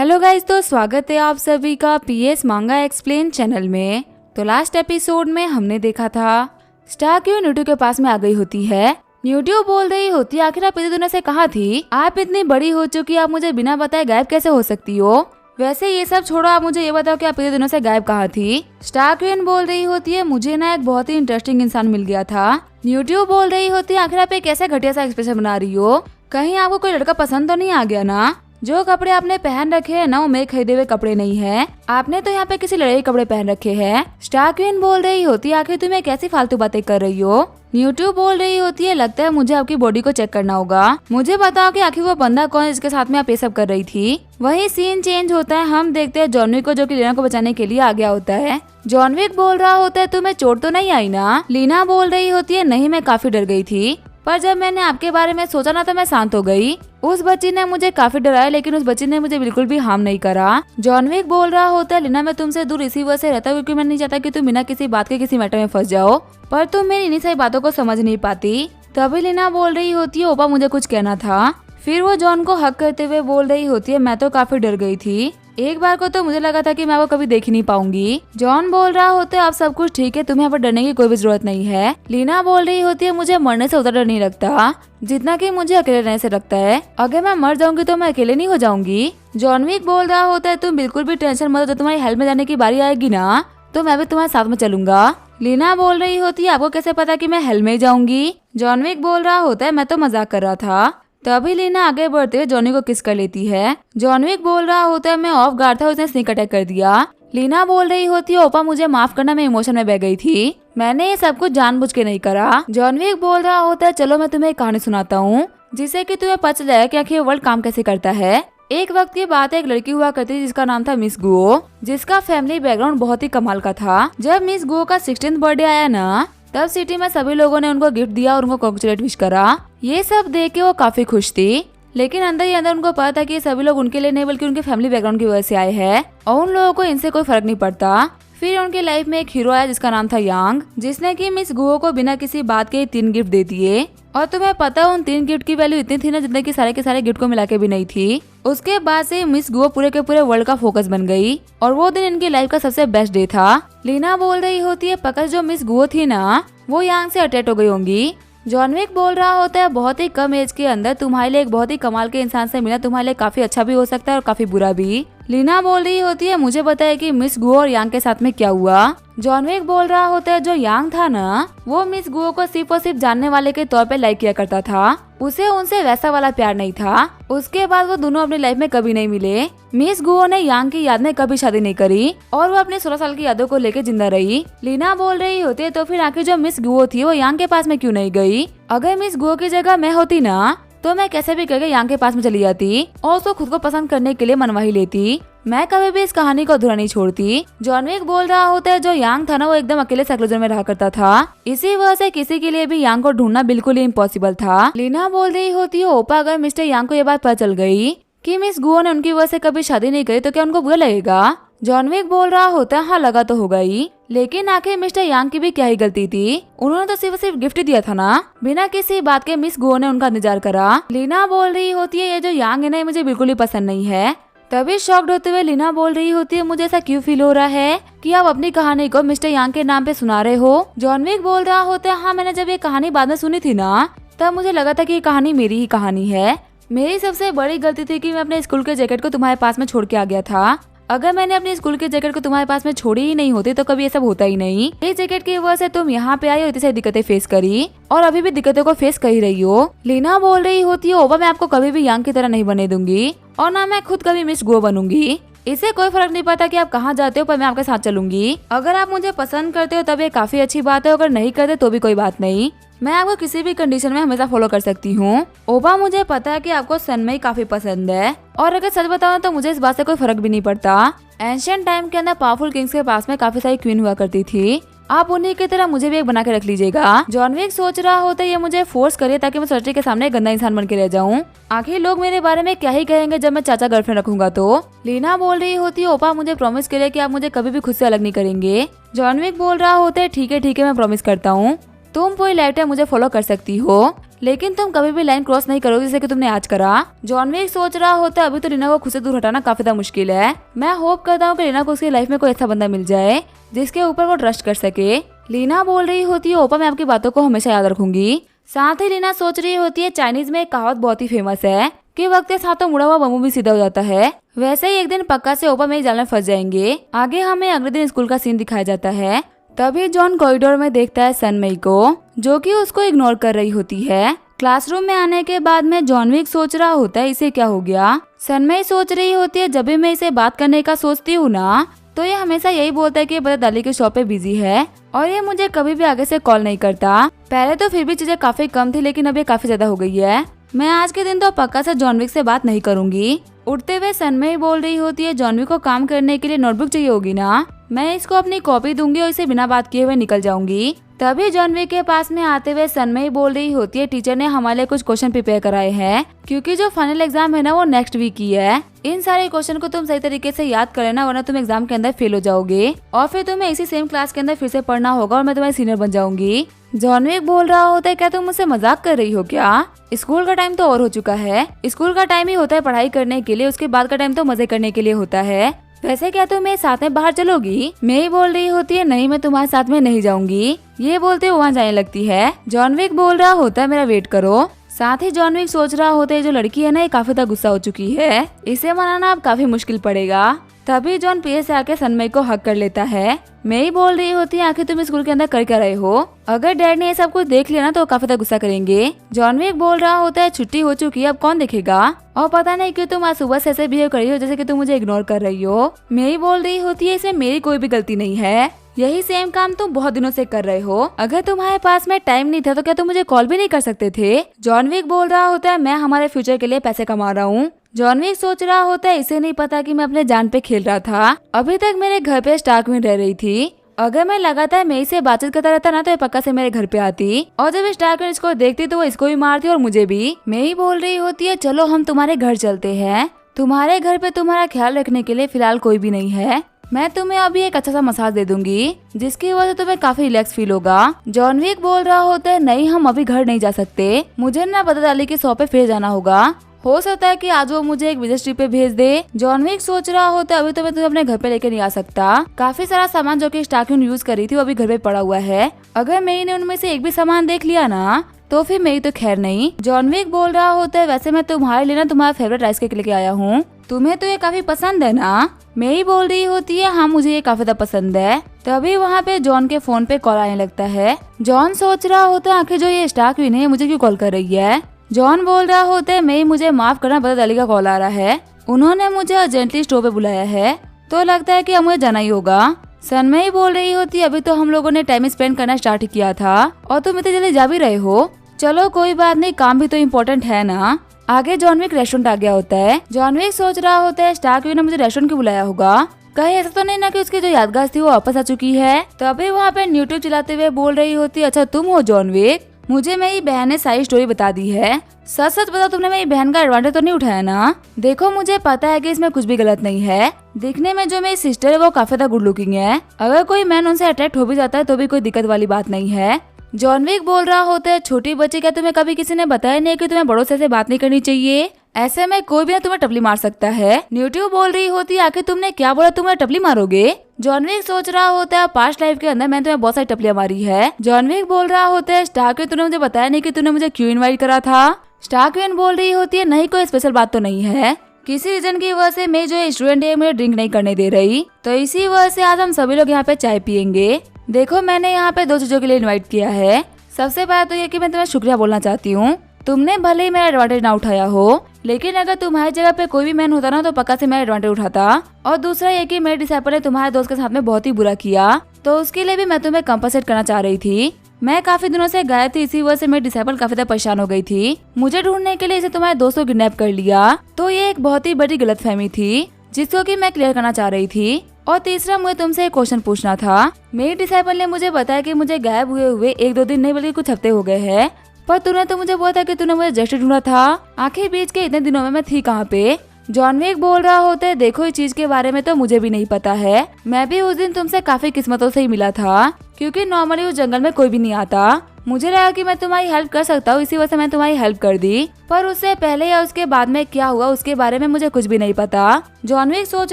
Hello guys, तो स्वागत है आप सभी का पीएस मांगा एक्सप्लेन चैनल में। तो लास्ट एपिसोड में हमने देखा था स्टार्क्यू न्यूटू के पास में आ गई होती है। न्यूटू बोल रही होती है, आखिर आप इतनी दुनिया से कहाँ थी? आप इतनी बड़ी हो चुकी, आप मुझे बिना बताए गायब कैसे हो सकती हो? वैसे ये सब छोड़ो, आप मुझे ये बताओ कि आप इतने दिनों से गायब कहाँ थी? स्टार्क्यू बोल रही होती है, मुझे ना एक बहुत ही इंटरेस्टिंग इंसान मिल गया था। न्यूटू बोल रही होती है, आखिर आप एक ऐसा घटिया सा एक्सप्रेशन बना रही हो, कहीं आपको कोई लड़का पसंद तो नहीं आ गया ना? जो कपड़े आपने पहन रखे हैं ना, वो मेरे खरीदे हुए कपड़े नहीं है, आपने तो यहाँ पे किसी लड़के के कपड़े पहन रखे हैं। स्टार्क्यू बोल रही होती है, आखिर तुम्हें कैसी फालतू बातें कर रही हो? न्यूटू बोल रही होती है, लगता है मुझे आपकी बॉडी को चेक करना होगा। मुझे बताओ कि आखिर वो बंदा कौन है जिसके साथ में आप ये सब कर रही थी? वही सीन चेंज होता है, हम देखते हैं जॉन विक को, जो कि लीना को बचाने के लिए आ गया होता है। जॉन विक बोल रहा होता है, तुम्हें चोट तो नहीं आई ना? लीना बोल रही होती है, नहीं, मैं काफी डर गई थी, पर जब मैंने आपके बारे में सोचा ना तो मैं शांत हो गई। उस बच्ची ने मुझे काफी डराया, लेकिन उस बच्ची ने मुझे बिल्कुल भी हार्म नहीं करा। जॉन विक बोल रहा होता है, लीना मैं तुमसे दूर इसी वजह से रहता हूँ क्योंकि मैं नहीं चाहता कि तुम बिना किसी बात के किसी मैटर में फंस जाओ, पर तुम मेरी इन्हीं सारी बातों को समझ नहीं पाती। तभी लीना बोल रही होती है, ओपा मुझे कुछ कहना था। फिर वो जॉन को हक करते हुए बोल रही होती है, मैं तो काफी डर गई थी, एक बार को तो मुझे लगा था कि मैं वो कभी देख ही नहीं पाऊंगी। जॉन बोल रहा होता है, अब सब कुछ ठीक है, तुम्हें यहाँ पर डरने की कोई भी जरूरत नहीं है। लीना बोल रही होती है, मुझे मरने से उतना डर नहीं लगता जितना कि मुझे अकेले रहने से लगता है। अगर मैं मर जाऊंगी तो मैं अकेले नहीं हो जाऊंगी। जॉन विक बोल रहा होता है, तुम बिल्कुल भी टेंशन मत लो, जब तुम्हारी हेल्प में जाने की बारी आएगी ना तो मैं भी तुम्हारे साथ में चलूंगा। लीना बोल रही होती है, आपको कैसे पता कि मैं हेल्प में जाऊंगी? जॉन विक बोल रहा होता है, मैं तो मजाक कर रहा था। तभी लीना आगे बढ़ते हुए जॉनी को किस कर लेती है। जॉन विक बोल रहा होता है, मैं ऑफ गार्ड था, उसने स्नीक अटैक कर दिया। लीना बोल रही होती है, ओपा मुझे माफ करना, मैं इमोशन में बह गई थी, मैंने ये सब कुछ जानबूझ के नहीं करा। जॉन विक बोल रहा होता है, चलो मैं तुम्हें एक कहानी सुनाता हूँ जिससे कि तुम्हें पता चले कि आखिर वर्ल्ड काम कैसे करता है। एक वक्त की बात है, एक लड़की हुआ करती थी जिसका नाम था मिस गुओ, जिसका फैमिली बैकग्राउंड बहुत ही कमाल का था। जब मिस गुओ का 16th बर्थडे आया ना, तब सिटी में सभी लोगों ने उनको गिफ्ट दिया और उनको कांग्रेचुलेट विश करा। ये सब देख के वो काफी खुश थी, लेकिन अंदर ही अंदर उनको पता था कि ये सभी लोग उनके लिए नहीं बल्कि उनके फैमिली बैकग्राउंड की वजह से आए हैं और उन लोगों को इनसे कोई फर्क नहीं पड़ता। फिर उनकी लाइफ में एक हीरो आया जिसका नाम था यांग, जिसने कि मिस गुओ को बिना किसी बात के 3 गिफ्ट दे दिए। और तुम्हें पता उन 3 गिफ्ट की वैल्यू इतनी थी ना जितने की सारे के सारे गिफ्ट को मिला के भी नहीं थी। उसके बाद से मिस गुओ पूरे के पूरे वर्ल्ड का फोकस बन गई और वो दिन इनकी लाइफ का सबसे बेस्ट डे था। लीना बोल रही होती है, पकड़ जो मिस गुओ थी ना वो यांग से अटैच हो गई होंगी। जॉन विक बोल रहा होता है, बहुत ही कम एज के अंदर तुम्हारे लिए एक बहुत ही कमाल के इंसान से मिला, तुम्हारे लिए काफी अच्छा भी हो सकता है और काफी बुरा भी। लीना बोल रही होती है, मुझे बताया कि मिस गुओ और यांग के साथ में क्या हुआ? जॉन विक बोल रहा होता है, जो यांग था ना वो मिस गुओ को सिर्फ और सिर्फ जानने वाले के तौर पे लाइक किया करता था, उसे उनसे वैसा वाला प्यार नहीं था। उसके बाद वो दोनों अपनी लाइफ में कभी नहीं मिले। मिस गुओ ने यांग की याद में कभी शादी नहीं करी और वो अपने 16 साल की यादों को लेकर जिंदा रही। लीना बोल रही होती है, तो फिर आखिर जो मिस गुओ थी वो यांग के पास में क्यों नहीं गई? अगर मिस गुओ की जगह मैं होती ना तो मैं कैसे भी करके यांग के पास में चली जाती और उसको खुद को पसंद करने के लिए मनवा ही लेती। मैं कभी भी इस कहानी को अधूरा नहीं छोड़ती। जॉन विक बोल रहा होता है, जो यांग था ना वो एकदम अकेले साइक्लोजन में रहा करता था, इसी वजह से किसी के लिए भी यांग को ढूंढना बिल्कुल ही इम्पॉसिबल था। लीना बोल रही होती है, ओपा अगर मिस्टर यांग को ये बात पता चल गई कि मिस गुओ ने उनकी वजह से कभी शादी नहीं करी तो क्या उनको बुरा लगेगा? जॉन विक बोल रहा होता है, हाँ लगा तो होगा ही, लेकिन आखिर मिस्टर यांग की भी क्या ही गलती थी? उन्होंने तो सिर्फ गिफ्ट दिया था ना, बिना किसी बात के मिस गुओ ने उनका इंतजार करा। लीना बोल रही होती है, ये जो यांग है ना मुझे बिल्कुल ही पसंद नहीं है। तभी शॉक्ड होते हुए लीना बोल रही होती है, मुझे ऐसा क्यों फील हो रहा है कि आप अपनी कहानी को मिस्टर यांग के नाम पे सुना रहे हो? जॉन विक बोल रहा होता है, हाँ मैंने जब ये कहानी बाद में सुनी थी ना तब मुझे लगा था कि ये कहानी मेरी ही कहानी है। मेरी सबसे बड़ी गलती थी कि मैं अपने स्कूल के जैकेट को तुम्हारे पास में छोड़ के आ गया था। अगर मैंने अपनी स्कूल के जैकेट को तुम्हारे पास में छोड़ी ही नहीं होती तो कभी ये सब होता ही नहीं। इस जैकेट की वजह से तुम यहाँ पे आई और इतनी सारी दिक्कतें फेस करी और अभी भी दिक्कतों को फेस कर ही रही हो। लीना बोल रही होती है, ओबा मैं आपको कभी भी यांग की तरह नहीं बने दूंगी और ना मैं खुद कभी मिस गुओ बनूंगी। इससे कोई फर्क नहीं पड़ता कि आप कहाँ जाते हो, पर मैं आपके साथ चलूंगी। अगर आप मुझे पसंद करते हो तब ये काफी अच्छी बात है, अगर नहीं करते तो भी कोई बात नहीं, मैं आपको किसी भी कंडीशन में हमेशा फॉलो कर सकती हूँ। ओबा मुझे पता है कि आपको सनमई काफी पसंद है और अगर सच बताऊं तो मुझे इस बात से कोई फर्क भी नहीं पड़ता। एंशिएंट टाइम के अंदर पावरफुल किंग्स के पास में काफी सारी क्वीन हुआ करती थी, आप उन्हीं की तरह मुझे भी एक बना के रख लीजिएगा। जॉन विक सोच रहा होता है, ये मुझे फोर्स करे ताकि मैं सोसाइटी के सामने गंदा इंसान बन के रह जाऊं। आखिर लोग मेरे बारे में क्या ही कहेंगे जब मैं चाचा गर्लफ्रेंड रखूंगा तो? लीना बोल रही होती है, ओपा मुझे प्रॉमिस करे कि आप मुझे कभी भी खुद से अलग नहीं करेंगे। जॉन विक बोल रहा होता है, ठीक है मैं प्रॉमिस करता हूँ, तुम पूरी लाइफ टाइम मुझे फॉलो कर सकती हो। लेकिन तुम कभी भी लाइन क्रॉस नहीं करोगे जैसे कि तुमने आज करा। जॉन विक सोच रहा होता है अभी तो लीना को खुद से दूर हटाना काफी ज्यादा मुश्किल है। मैं होप करता हूँ कि लीना को उसकी लाइफ में कोई ऐसा बंदा मिल जाए जिसके ऊपर वो ट्रस्ट कर सके। लीना बोल रही होती है ओपा मैं आपकी बातों को हमेशा याद रखूंगी। साथ ही लीना सोच रही होती है चाइनीज में एक कहावत बहुत ही फेमस है कि वक्त के साथ तो मुड़ा हुआ बम्बू भी सीधा हो जाता है। वैसे ही एक दिन पक्का से ओपा मेरे जाल में फंस जाएंगे। आगे हमें अगले दिन स्कूल का सीन दिखाया जाता है। तभी जॉन कॉरिडोर में देखता है सनमई को, जो कि उसको इग्नोर कर रही होती है। क्लासरूम में आने के बाद में जॉन विक सोच रहा होता है इसे क्या हो गया। सनमई सोच रही होती है जब भी मैं इसे बात करने का सोचती हूँ ना तो ये हमेशा यही बोलता है कि बता दाली के शॉप पे बिजी है और ये मुझे कभी भी आगे से कॉल नहीं करता। पहले तो फिर भी चीजें काफी कम थी लेकिन अब ये काफी ज्यादा हो गई है। मैं आज के दिन तो पक्का से जॉन विक से बात नहीं करूंगी। उठते हुए सनमई बोल रही होती है जॉन विक को काम करने के लिए नोटबुक चाहिए होगी ना, मैं इसको अपनी कॉपी दूंगी और इसे बिना बात किए हुए निकल जाऊंगी। तभी जॉन विक के पास में आते हुए सनमई बोल रही होती है टीचर ने हमारे लिए कुछ क्वेश्चन प्रिपेयर कराए हैं क्योंकि जो फाइनल एग्जाम है ना वो नेक्स्ट वीक ही है। इन सारे क्वेश्चन को तुम सही तरीके से याद कर लेना वरना तुम एग्जाम के अंदर फेल हो जाओगे और फिर तुम्हें इसी सेम क्लास के अंदर फिर से पढ़ना होगा और मैं तुम्हारी सीनियर बन जाऊंगी। जॉन विक बोल रहा होता है क्या तुम मुझसे मजाक कर रही हो क्या? स्कूल का टाइम तो और हो चुका है। स्कूल का टाइम ही होता है पढ़ाई करने के लिए, उसके बाद का टाइम तो मजे करने के लिए होता है। वैसे क्या तुम मेरे साथ में बाहर चलोगी? मैं ही बोल रही होती है नहीं मैं तुम्हारे साथ में नहीं जाऊंगी। ये बोलते हुए वहाँ जाने लगती है। जॉन विक बोल रहा होता है मेरा वेट करो। साथ ही जॉन विक सोच रहा होता है जो लड़की है ना ये काफी ज्यादा गुस्सा हो चुकी है, इसे मनाना अब काफी मुश्किल पड़ेगा। तभी जॉन पीछे से आके सनमई को हक कर लेता है। मैं ही बोल रही होती है आखिर तुम स्कूल के अंदर कर क्या रहे हो? अगर डैड ने ये सब कुछ देख लिया ना तो काफी ज्यादा गुस्सा करेंगे। जॉन विक बोल रहा होता है छुट्टी हो चुकी है अब कौन देखेगा और पता नहीं क्यों तुम आज सुबह से ऐसे बिहेव कर रही हो जैसे कि तुम मुझे इग्नोर कर रही हो। मैं ही बोल रही होती है इसमें मेरी कोई भी गलती नहीं है, यही सेम काम तुम बहुत दिनों से कर रहे हो। अगर तुम्हारे पास में टाइम नहीं था तो क्या तुम मुझे कॉल भी नहीं कर सकते थे? जॉन विक बोल रहा होता है मैं हमारे फ्यूचर के लिए पैसे कमा रहा हूँ। जॉन विक सोच रहा होता है इसे नहीं पता कि मैं अपने जान पे खेल रहा था। अभी तक मेरे घर पे स्टार्क में रह रही थी। अगर मैं लगातार मेरी से बातचीत करता रहता ना तो ये पक्का से मेरे घर पे आती और जब स्टार्क इसको देखती तो वो इसको भी मारती और मुझे भी। मैं ही बोल रही होती है चलो हम तुम्हारे घर चलते हैं, तुम्हारे घर पे तुम्हारा ख्याल रखने के लिए फिलहाल कोई भी नहीं है। मैं तुम्हें अभी एक अच्छा सा मसाज दे दूंगी जिसकी वजह से तुम्हें काफी रिलैक्स फील होगा। जॉन विक बोल रहा होता है नहीं हम अभी घर नहीं जा सकते, मुझे ना बता दाली की शॉप पे फिर जाना होगा। हो सकता है कि आज वो मुझे एक विदेश ट्रिप पे भेज दे। जॉन विक सोच रहा होता है अभी तो मैं तुम्हें अपने घर पे लेके नहीं आ सकता। काफी सारा सामान जो कि स्टार्किन यूज करी थी वो अभी घर पे पड़ा हुआ है। अगर मैंने उनमें से एक भी सामान देख लिया ना तो फिर मेरी तो खैर नहीं। जॉन विक बोल रहा होता है वैसे मैं तुम्हारे लिए ना तुम्हारा फेवरेट राइस केक लेके आया हूँ, तुम्हें तो ये काफी पसंद है ना? मैं ही बोल रही होती है हाँ मुझे ये काफी ज्यादा पसंद है। तभी वहाँ पे जॉन के फोन पे कॉल आने लगता है। जॉन सोच रहा होता है आखिर जो ये स्टार्कविन है मुझे क्यों कॉल कर रही है। जॉन बोल रहा होता है मैं मुझे माफ करना बता दाली का कॉल आ रहा है, उन्होंने मुझे अर्जेंटली स्टोर पे बुलाया है तो लगता है कि अब मुझे जाना ही होगा। सनमई बोल रही होती अभी तो हम लोगों ने टाइम स्पेंड करना स्टार्ट किया था और तुम इतनी जल्दी जा भी रहे हो। चलो कोई बात नहीं, काम भी तो इम्पोर्टेंट है ना। आगे जॉन विक रेस्टोरेंट आ गया होता है। जॉन विक सोच रहा होता है स्टार्कविन ने मुझे रेस्टोरेंट क्यों बुलाया होगा, कहीं ऐसा तो नहीं ना कि उसकी जो यादगार थी वो वापस आ चुकी है। तो अभी वहाँ पे यूट्यूब चलाते हुए बोल रही होती अच्छा तुम हो जॉन विक, मुझे मेरी बहन ने सारी स्टोरी बता दी है। सच सच बताओ तुमने मेरी बहन का एडवांटेज तो नहीं उठाया ना? देखो मुझे पता है कि इसमें कुछ भी गलत नहीं है, दिखने में जो मेरी सिस्टर है वो काफी ज्यादा गुड लुकिंग है, अगर कोई मैन उनसे अट्रैक्ट हो भी जाता है तो भी कोई दिक्कत वाली बात नहीं है। जॉन विक बोल रहा होता है छोटी बच्ची क्या तुम्हें कभी किसी ने बताया नहीं कि तुम्हें बड़ों से बात नहीं करनी चाहिए, ऐसे में कोई भी ना तुम्हें टपली मार सकता है। यूट्यूब बोल रही होती है आखिर तुमने क्या बोला तुम्हें टपली मारोगे? जॉन विक सोच रहा होता है पास्ट लाइफ के अंदर मैंने तुम्हें बहुत सारी टपलियां मारी है। जॉन विक बोल रहा होता है स्टार्कविन तूने मुझे बताया नहीं कि तूने मुझे क्यों इनवाइट करा था। स्टार्कविन बोल रही होती है नहीं कोई स्पेशल बात तो नहीं है, किसी रीजन की वजह से मैं जो स्टूडेंट है मुझे ड्रिंक नहीं करने दे रही, तो इसी वजह से आज हम सभी लोग यहाँ पे चाय पियेंगे। देखो मैंने यहाँ पे 2 चीजों के लिए इन्वाइट किया है। सबसे पहले तो ये कि मैं तुम्हें शुक्रिया बोलना चाहती हूँ, तुमने भले ही मेरा एडवांटेज ना उठाया हो, लेकिन अगर तुम्हारी जगह पे कोई भी मैन होता ना तो पक्का से मेरा एडवांटेज उठाता। और दूसरा ये कि मेरे डिसाइपल ने तुम्हारे दोस्त के साथ में बहुत ही बुरा किया, तो उसके लिए भी मैं तुम्हें कंपनसेट करना चाह रही थी। मैं काफी दिनों से गायब थी, इसी वजह से मेरी डिसाइपल काफी ज्यादा परेशान हो गई थी। मुझे ढूंढने के लिए इसे तुम्हारे दोस्त को किडनैप कर लिया, तो ये एक बहुत ही बड़ी गलतफहमी थी जिसको कि मैं क्लियर करना चाह रही थी। और तीसरा मुझे तुमसे एक क्वेश्चन पूछना था। मेरी डिसाइपल ने मुझे बताया कि मुझे गायब हुए 1-2 दिन नहीं बल्कि कुछ हफ्ते हो गए हैं, पर तूने तो मुझे बोला था कि तूने मुझे जस्ट ढूंढा था, आखिर बीच के इतने दिनों में मैं थी कहाँ पे? जॉन विक बोल रहा होता है देखो इस चीज के बारे में तो मुझे भी नहीं पता है, मैं भी उस दिन तुमसे काफी किस्मतों से ही मिला था, क्योंकि नॉर्मली उस जंगल में कोई भी नहीं आता मुझे लगा कि मैं तुम्हारी हेल्प कर सकता हूँ, इसी वजह से मैं तुम्हारी हेल्प कर दी, पर उससे पहले या उसके बाद में क्या हुआ उसके बारे में मुझे कुछ भी नहीं पता। जॉन विक सोच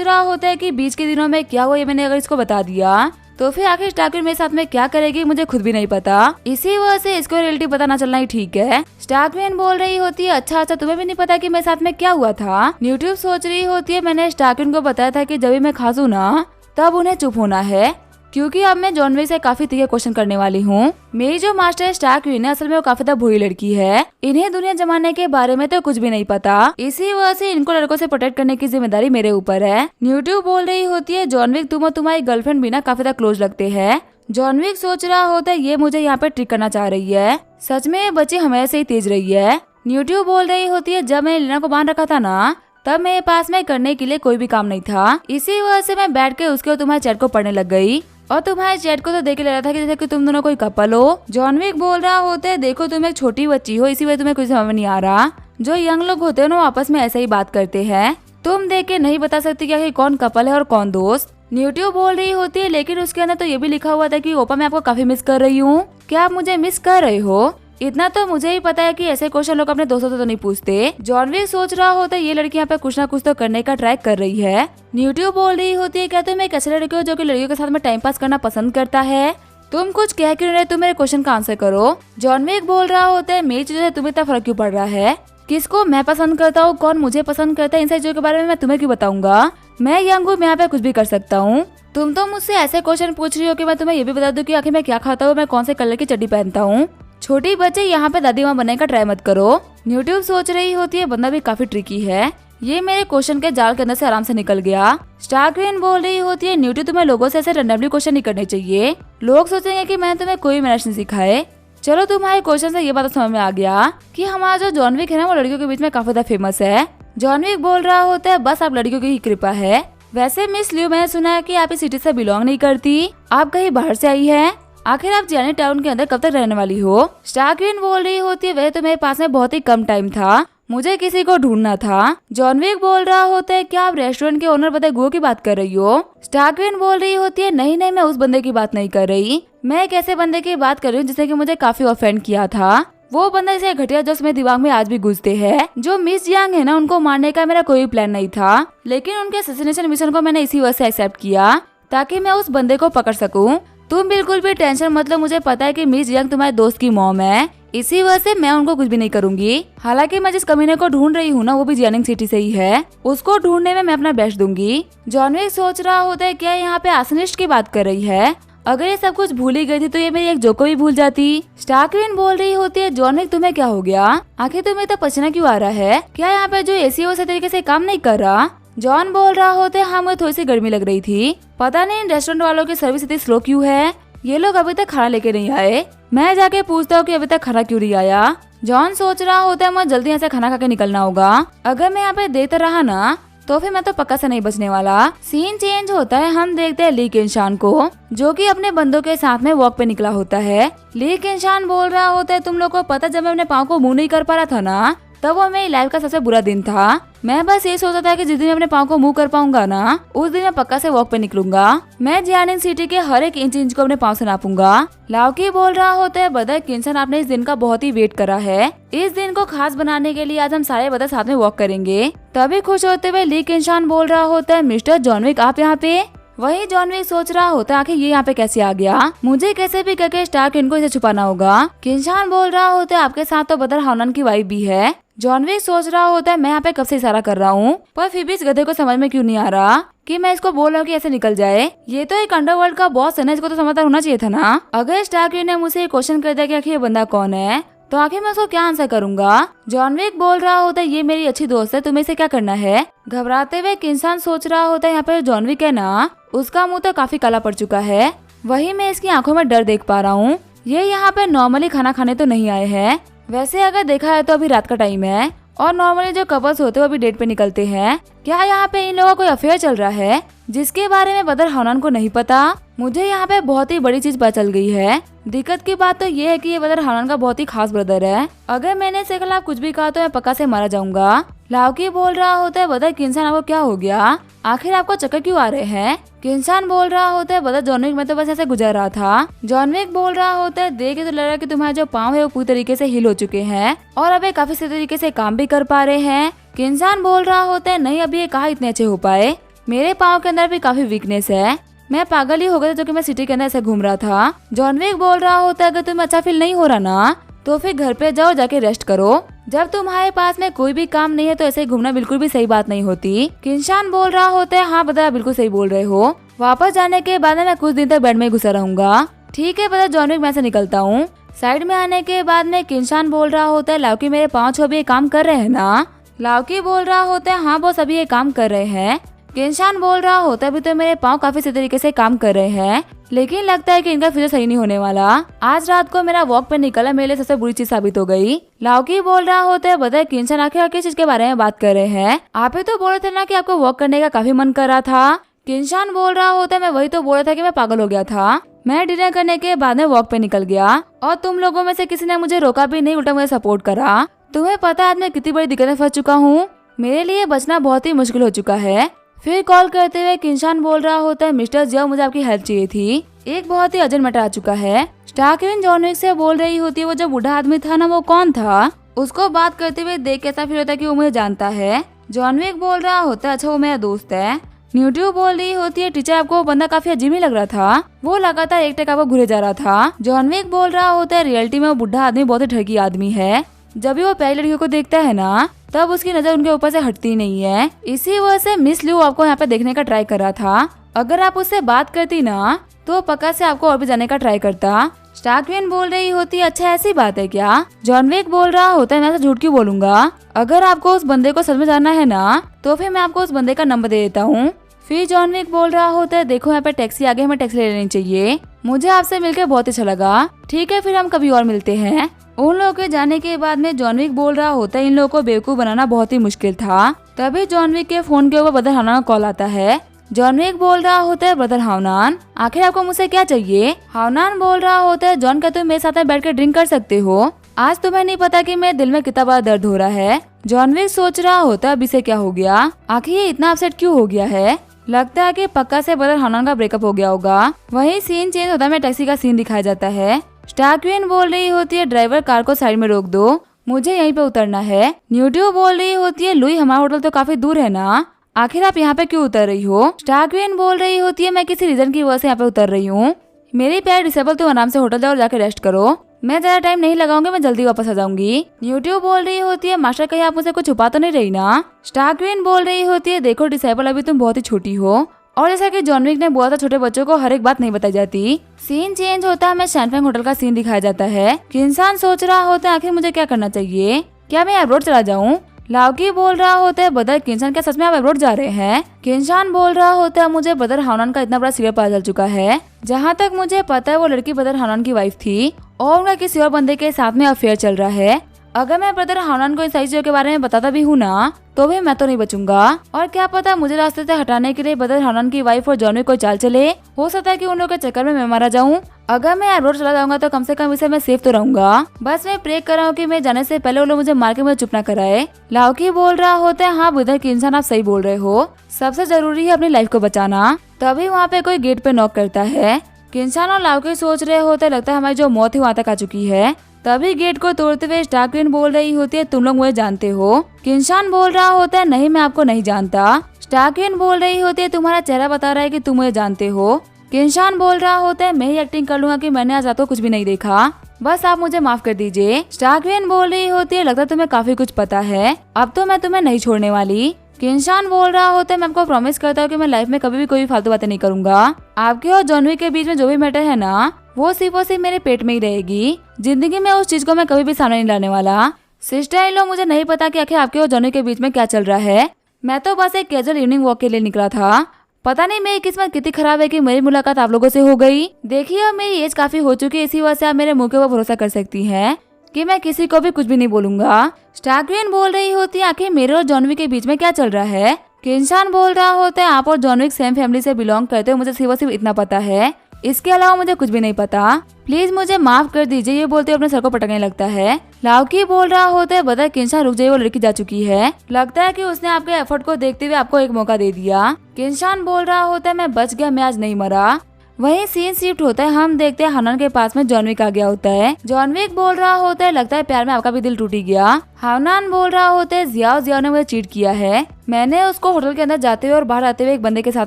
रहा होता है कि बीच के दिनों में क्या हुआ, ये मैंने अगर इसको बता दिया तो फिर आखिर स्टारक्विन मेरे साथ में क्या करेगी मुझे खुद भी नहीं पता। इसी वजह से इसको रियलिटी पता ना चलना ही ठीक है। स्टारक्विन बोल रही होती है, अच्छा तुम्हें भी नहीं पता कि मेरे साथ में क्या हुआ था। न्यूट्यूब सोच रही होती है, मैंने स्टारक्विन को बताया था कि जब भी मैं खांसू ना तब उन्हें चुप होना है, क्योंकि अब मैं जॉन विक से काफी तीखे क्वेश्चन करने वाली हूँ। मेरी जो मास्टर स्टारक्विन है असल में वो काफी ज्यादा बुरी लड़की है, इन्हें दुनिया जमाने के बारे में तो कुछ भी नहीं पता, इसी वजह से इनको लड़कों से प्रोटेक्ट करने की जिम्मेदारी मेरे ऊपर है। न्यूट्यूब बोल रही होती है, जॉन विक तुम और तुम्हारी गर्लफ्रेंड भी ना काफी ज्यादा क्लोज लगते हैं। जॉन विक सोच रहा होता है ये मुझे यहाँ पे ट्रिक करना चाह रही है, सच में ये बच्ची हमेशा से ही तेज रही है। न्यूट्यूब बोल रही होती है, जब मैंने लीना को बांध रखा था ना तब मेरे पास में करने के लिए कोई भी काम नहीं था, इसी वजह से मैं बैठ के उसके और तुम्हारे चैट को पढ़ने लग गई और तुम्हारे चैट को तो देख ले रहा था कि जैसे कि तुम दोनों कोई कपल हो। जॉन विक बोल रहा होता है, देखो तुम एक छोटी बच्ची हो, इसी वजह तुम्हें कुछ समझ नहीं आ रहा। जो यंग लोग होते हैं ना आपस में ऐसे ही बात करते हैं, तुम देख के नहीं बता सकती कि कौन कपल है और कौन दोस्त। न्यूट्यूब बोल रही होती है, लेकिन उसके अंदर तो ये भी लिखा हुआ था कि ओपा मैं आपको काफी मिस कर रही हूँ, क्या आप मुझे मिस कर रहे हो? इतना तो मुझे ही पता है कि ऐसे क्वेश्चन लोग अपने दोस्तों से तो नहीं पूछते। जॉन विक सोच रहा होता है ये लड़की यहाँ पे कुछ ना कुछ तो करने का ट्राई कर रही है। न्यूट्यूब बोल रही होती है, क्या तुम एक ऐसे लड़के हो जो कि लड़कियों के साथ में टाइम पास करना पसंद करता है? तुम कुछ कह क्यों रहे, तुम मेरे क्वेश्चन का आंसर करो। जॉन विक बोल रहा होता है, मेरी चीजों से तुम्हें इतना फर्क क्यों पड़ रहा है? किसको मैं पसंद करता हूँ, कौन मुझे पसंद करता है, इन सारी चीजों के बारे में मैं तुम्हें क्यों बताऊंगा? मैं यंग हूँ, मैं यहाँ पे कुछ भी कर सकता हूँ। तुम तो मुझसे ऐसे क्वेश्चन पूछ रही हो कि मैं तुम्हें ये भी बता दूं कि आखिर मैं क्या खाता हूँ, मैं कौन से कलर की चड्डी पहनता हूँ। छोटी बच्चे यहाँ पे दादी माँ बनने का ट्राई मत करो। न्यूट्यूब सोच रही होती है, बंदा भी काफी ट्रिकी है, ये मेरे क्वेश्चन के जाल के अंदर से आराम से निकल गया। स्टारक्विन बोल रही होती है, न्यूट्यूब तुम्हें लोगों से ऐसे रैंडमली क्वेश्चन नहीं करने चाहिए, लोग सोचेंगे कि मैंने तुम्हें कोई मैनर्स नहीं सिखाए। चलो तुम्हारे क्वेश्चन से ये बात समझ में आ गया कि हमारा जो जॉन विक है ना वो लड़कियों के बीच में काफी ज्यादा फेमस है। जॉन विक बोल रहा होता है, बस आप लड़कियों की ही कृपा है। वैसे मिस लियो, मैंने सुना है कि आप इस सिटी से बिलोंग नहीं करती, आप कहीं बाहर से आई है, आखिर आप जाने टाउन के अंदर कब तक रहने वाली हो? स्टारक्विन बोल रही होती है, वह तो मेरे पास में बहुत ही कम टाइम था, मुझे किसी को ढूंढना था। जॉन विक बोल रहा होता है, क्या आप रेस्टोरेंट के ओनर बताए गुओ की बात कर रही हो? स्टारक्विन बोल रही होती है, नहीं नहीं मैं उस बंदे की बात नहीं कर रही, मैं एक ऐसे बंदे की बात कर रही हूँ जिसने कि मुझे काफी ऑफेंड किया था। वो बंदा ऐसे घटिया जो मेरे दिमाग में आज भी घुसते हैं। जो मिस यांग है ना उनको मारने का मेरा कोई प्लान नहीं था, लेकिन उनके असैसिनेशन मिशन को मैंने इसी वजह से एक्सेप्ट किया ताकि मैं उस बंदे को पकड़ सकूं। तुम बिल्कुल भी टेंशन मत लो, मुझे पता है कि मिस यंग तुम्हारे दोस्त की मॉम है, इसी वजह से मैं उनको कुछ भी नहीं करूंगी। हालांकि मैं जिस कमीने को ढूंढ रही हूँ ना वो भी जियानिंग सिटी से ही है, उसको ढूंढने में मैं अपना बेस्ट दूंगी। जॉन विक सोच रहा होता है, क्या यहाँ पे आसनिस्ट की बात कर रही है? अगर ये सब कुछ भूल ही गई थी तो ये मेरी एक जोक को भी भूल जाती। स्टारक्विन बोल रही होती है, जॉन विक तुम्हें क्या हो गया, आखिर तुम्हें तो पसीना क्यों आ रहा है? क्या यहाँ पे जो एसी वो सही तरीके से काम नहीं कर रहा? जॉन बोल रहा होता है, हाँ मुझे थोड़ी सी गर्मी लग रही थी, पता नहीं इन रेस्टोरेंट वालों की सर्विस इतनी स्लो क्यों है, ये लोग अभी तक खाना लेके नहीं आए, मैं जाके पूछता हूँ कि अभी तक खाना क्यों नहीं आया। जॉन सोच रहा होता है, मुझे जल्दी यहाँ से खाना खा के निकलना होगा, अगर मैं यहाँ पे देता रहा ना तो फिर मैं तो पक्का से नहीं बचने वाला। सीन चेंज होता है, हम देखते हैं ली किनशान को जो कि अपने बंदों के साथ में वॉक पे निकला होता है। ली किनशान बोल रहा होता है, तुम लोग को पता जब मैं अपने पाँव को मुंह नहीं कर पा रहा था ना तब वो मेरी लाइफ का सबसे बुरा दिन था। मैं बस ये सोचा था कि जिस दिन मैं अपने पाँव को मुंह कर पाऊंगा ना उस दिन मैं पक्का से वॉक पे निकलूंगा, मैं जियानिंग सिटी के हर एक इंच को अपने पाँव से नापूंगा। लाओकी बोल रहा होता है, ब्रदर किनसन आपने इस दिन का बहुत ही वेट करा है, इस दिन को खास बनाने के लिए आज हम सारे ब्रदर साथ में वॉक करेंगे। तभी खुश होते हुए ली किनशान बोल रहा होता है, मिस्टर जॉन विक आप यहाँ पे? वही जॉन विक सोच रहा होता है, आखिर ये यहाँ पे कैसे आ गया, मुझे कैसे भी करके स्टारक्विन को इसे छुपाना होगा। किनशान बोल रहा होता है, आपके साथ तो ब्रदर हानन की वाइफ भी है। जॉन विक सोच रहा होता है, मैं यहाँ पे कब से इशारा कर रहा हूँ पर फिर भी इस गधे को समझ में क्यों नहीं आ रहा कि मैं इसको बोल रहा हूँ कि ऐसे निकल जाए, ये तो एक अंडरवर्ल्ड का बॉस है ना, इसको तो समझदार होना चाहिए था ना। अगर स्टारक्विन ने मुझसे क्वेश्चन कर दिया कि आखिर ये बंदा कौन है तो आखिर मैं उसको क्या आंसर करूंगा। जॉन विक बोल रहा होता है, ये मेरी अच्छी दोस्त है, तुम्हें इसे क्या करना है। घबराते हुए किनसान सोच रहा होता है, यहाँ पे जॉन विक है ना उसका मुंह तो काफी काला पड़ चुका है, वही मैं इसकी आंखों में डर देख पा रहा हूँ। ये यहाँ पे नॉर्मली खाना खाने तो नहीं आए हैं, वैसे अगर देखा है तो अभी रात का टाइम है और नॉर्मली जो कपल्स होते हैं वो अभी डेट पे निकलते हैं। क्या यहाँ पे इन लोगों का कोई अफेयर चल रहा है जिसके बारे में बदर हानन को नहीं पता? मुझे यहाँ पे बहुत ही बड़ी चीज पता चल गई है। दिक्कत की बात तो ये है कि ये ब्रदर हानान का बहुत ही खास ब्रदर है। अगर मैंने इसके खिलाफ कुछ भी कहा तो मैं पक्का से मारा जाऊंगा। लाओकी बोल रहा होता है, ब्रदर किन्सान आपको क्या हो गया, आखिर आपको चक्कर क्यों आ रहे हैं। किन्सान बोल रहा होता है, ब्रदर जॉन विक मैं तो बस ऐसे गुजर रहा था। जॉन विक बोल रहा होता है, देख के तो लग रहा है कि तुम्हारे जो पाँव है वो पूरी तरीके से हिल हो चुके हैं और अब काफी सही तरीके से काम भी कर पा रहे हैं। किन्सान बोल रहा होता है, नहीं अभी ये कहाँ इतने अच्छे हो पाए, मेरे पाँव के अंदर भी काफी वीकनेस है, मैं पागल ही हो गया था जो कि मैं सिटी के अंदर ऐसे घूम रहा था। जॉन विक बोल रहा होता है, अगर तुम्हें अच्छा फील नहीं हो रहा ना तो फिर घर पे जाओ, जाके रेस्ट करो। जब तुम्हारे पास में कोई भी काम नहीं है तो ऐसे घूमना बिल्कुल भी सही बात नहीं होती। किन्सान बोल रहा होता है, हाँ बता बिल्कुल सही बोल रहे हो, वापस जाने के बाद मैं कुछ दिन तक बेड में घुसा रहूंगा। ठीक है बता जॉन विक, मैं से निकलता हूँ। साइड में आने के बाद में किन्सान बोल रहा होता है, लाओकी मेरे 5 छो भी काम कर रहे हैं ना। लाओकी बोल रहा होता है, हाँ बॉस अभी ये काम कर रहे हैं। किन्सान बोल रहा होता है, अभी तो मेरे पाँव काफी सही तरीके से काम कर रहे हैं, लेकिन लगता है कि इनका फ्यूचर सही नहीं होने वाला। आज रात को मेरा वॉक पे निकला मेरे लिए सबसे बुरी चीज साबित हो गई। लाओकी बोल रहा होता है, बताए किन्सान आखिर किस चीज के बारे में बात कर रहे हैं, आप ही तो बोल रहे थे ना कि आपको वॉक करने का काफी मन कर रहा था। किन्सान बोल रहा होता है, मैं वही तो बोल रहा था कि मैं पागल हो गया था, मैं डिनर करने के बाद में वॉक पे निकल गया और तुम लोगों में से किसी ने मुझे रोका भी नहीं, उल्टा मुझे सपोर्ट करा। तुम्हें पता है आज मैं कितनी बड़ी दिक्कत में फंस चुका हूँ, मेरे लिए बचना बहुत ही मुश्किल हो चुका है। फिर कॉल करते हुए किन्सान बोल रहा होता है, मिस्टर जियो मुझे आपकी हेल्प चाहिए थी, एक बहुत ही अर्जेंट मैटर आ चुका है। स्टार्क क्वीन जॉन विक से बोल रही होती है, वो जो बूढ़ा आदमी था ना वो कौन था, उसको बात करते हुए देख कैसा फील होता है कि वो मुझे जानता है। जॉन विक बोल रहा होता है, अच्छा वो मेरा दोस्त है। न्यूट्यू बोल रही होती है, टीचर आपको वो बंदा काफी अजीब ही लग रहा था, वो लगातार एक टक आपको घुरे जा रहा था। जॉन विक बोल रहा होता है, रियलिटी में वो बूढ़ा आदमी बहुत ही ठगी आदमी है, जब भी वो पहली लड़कियों को देखता है ना तब उसकी नजर उनके ऊपर से हटती नहीं है, इसी वजह से मिस लियू आपको यहाँ पे देखने का ट्राई कर रहा था। अगर आप उससे बात करती ना तो पक्का से आपको और भी जाने का ट्राई करता। स्टार्क क्वीन बोल रही होती है, अच्छा ऐसी बात है क्या। जॉन विक बोल रहा होता है, मैं ऐसा झूठ क्यों बोलूंगा, अगर आपको उस बंदे को सच में जानना है ना तो फिर मैं आपको उस बंदे का नंबर दे देता हूँ। फिर जॉन विक बोल रहा होता है, देखो यहाँ पे टैक्सी आ गई, हमें टैक्सी ले लेनी चाहिए, मुझे आपसे मिलकर बहुत अच्छा लगा, ठीक है फिर हम कभी और मिलते हैं। उन लोगों के जाने के बाद में जॉन विक बोल रहा होता है, इन लोगों को बेवकूफ बनाना बहुत ही मुश्किल था। तभी जॉन विक के फोन के ऊपर ब्रदर हानान का कॉल आता है। जॉन विक बोल रहा होता है, ब्रदर हानान आखिर आपको मुझसे क्या चाहिए। हानान बोल रहा होता है, जॉन क्या तुम मेरे साथ में बैठ कर ड्रिंक कर सकते हो, आज तुम्हें नहीं पता कि मेरे दिल में कितना बड़ा दर्द हो रहा है। जॉन विक सोच रहा होता है, अब इसे क्या हो गया, आखिर ये इतना अपसेट क्यों हो गया है, लगता है कि पक्का से ब्रदर हानान का ब्रेकअप हो गया होगा। वही सीन चेंज होता है, टैक्सी का सीन दिखाया जाता है। स्टार्क क्वीन बोल रही होती है, ड्राइवर कार को साइड में रोक दो, मुझे यहीं पे उतरना है। न्यूट्यू बोल रही होती है, लुई हमारा होटल तो काफी दूर है ना, आखिर आप यहाँ पे क्यों उतर रही हो। स्टार्क क्वीन बोल रही होती है, मैं किसी रीजन की वजह से यहाँ पे उतर रही हूँ, मेरी पैर डिसेबल, तुम आराम से होटल जाओ और जाके रेस्ट करो, मैं ज्यादा टाइम नहीं लगाऊंगी, मैं जल्दी वापस आ जाऊंगी। न्यूट्यू बोल रही होती है, मास्टर कहीं आप मुझसे कुछ छुपा तो नहीं रही ना। स्टार्क क्वीन बोल रही होती है, देखो डिसेबल अभी तुम बहुत ही छोटी हो और जैसा कि जॉन विक ने बोला था छोटे बच्चों को हर एक बात नहीं बताई जाती। सीन चेंज होता है, हमें शैनफेंग होटल का सीन दिखाया जाता है। किन्सान सोच रहा होता है, आखिर मुझे क्या करना चाहिए, क्या मैं अब्रॉड चला जाऊँ। लाओकी बोल रहा होता है, ब्रदर किन्सान क्या सच में आप अब्रॉड जा रहे हैं। किन्सान बोल रहा होता है, मुझे ब्रदर हानान का इतना बड़ा सीरियल पता चल चुका है, जहाँ तक मुझे पता है वो लड़की ब्रदर हानान की वाइफ थी और उनका किसी और बंदे के साथ में अफेयर चल रहा है। अगर मैं ब्रदर हानान को इन सारी चीजों के बारे में बताता भी हूँ ना तो भी मैं तो नहीं बचूंगा, और क्या पता मुझे रास्ते से हटाने के लिए ब्रदर हानान की वाइफ और जॉन विक को चाल चले, हो सकता है कि उन लोगों के चक्कर में मैं मारा जाऊँ। अगर मैं अब्रॉड चला जाऊंगा तो कम से कम इसे मैं सेफ तो रहूंगा, बस मैं प्रे कर रहा हूँ कि मैं जाने से पहले वो लोग मुझे मार के मुझे चुप ना कराए। लाओकी बोल रहा होता है, हाँ ब्रदर किन्सान आप सही बोल रहे हो, सबसे जरूरी है अपनी लाइफ को बचाना। तभी वहाँ पे कोई गेट पे नॉक करता है। किन्सान और लाओकी सोच रहे होते, लगता है हमारी जो मौत है वहाँ तक आ चुकी है। तभी गेट को तोड़ते हुए स्टार्क क्वीन बोल रही होती है, तुम लोग मुझे जानते हो। किन्सान बोल रहा होता है, नहीं मैं आपको नहीं जानता। स्टार्क क्वीन बोल रही होती है, तुम्हारा चेहरा बता रहा है कि तुम मुझे जानते हो। किन्सान बोल रहा होता है, मैं ही एक्टिंग कर लूंगा कि मैंने आज रात को कुछ भी नहीं देखा, बस आप मुझे माफ कर दीजिए। स्टार्क क्वीन बोल रही होती है, लगता है तुम्हें काफी कुछ पता है, अब तो मैं तुम्हें नहीं छोड़ने वाली। किन्सान बोल रहा होता है, मैं आपको प्रॉमिस करता हूँ कि मैं लाइफ में कभी भी कोई फालतू बातें नहीं करूंगा, आपके और जॉन विक के बीच में जो भी मैटर है ना वो सिर्फ और सिर्फ मेरे पेट में ही रहेगी, जिंदगी में उस चीज को मैं कभी भी सामने नहीं लाने वाला। सिस्टर इन लोग, मुझे नहीं पता कि आखिर आपके और जॉन विक के बीच में क्या चल रहा है, मैं तो बस एक कैजुअल इवनिंग वॉक के लिए निकला था। पता नहीं मेरी किस्मत कितनी खराब है कि मेरी मुलाकात आप लोगों से हो गई। देखिए अब मेरी एज काफी हो चुकी है, इसी वजह से आप मेरे मुंह के ऊपर भरोसा कर सकती हैं कि मैं किसी को भी कुछ भी नहीं बोलूंगा। स्टार्क क्वीन बोल रही होती है, आखिर मेरे और जॉन विक के बीच में क्या चल रहा है। किन्सान बोल रहा होता है, आप और जॉन विक सेम फैमिली से बिलोंग करते हो, मुझे सिर्फ इतना पता है। इसके अलावा मुझे कुछ भी नहीं पता, प्लीज मुझे माफ कर दीजिए, ये बोलते अपने सर को पटकने लगता है। लाओकी बोल रहा होता है बता किंशान रुक जाइए, वो लड़की जा चुकी है, लगता है कि उसने आपके एफर्ट को देखते हुए आपको एक मौका दे दिया। किंशान बोल रहा होता है मैं बच गया, मैं आज नहीं मरा। वहीं सीन शिफ्ट होता है, हम देखते हैं हानन के पास में जॉनविक आ गया होता है। जॉनविक बोल रहा होता है लगता है प्यार में आपका भी दिल टूट गया। हानन बोल रहा होता है जियाओ ने मुझे चीट किया है, मैंने उसको होटल के अंदर जाते हुए और बाहर आते हुए एक बंदे के साथ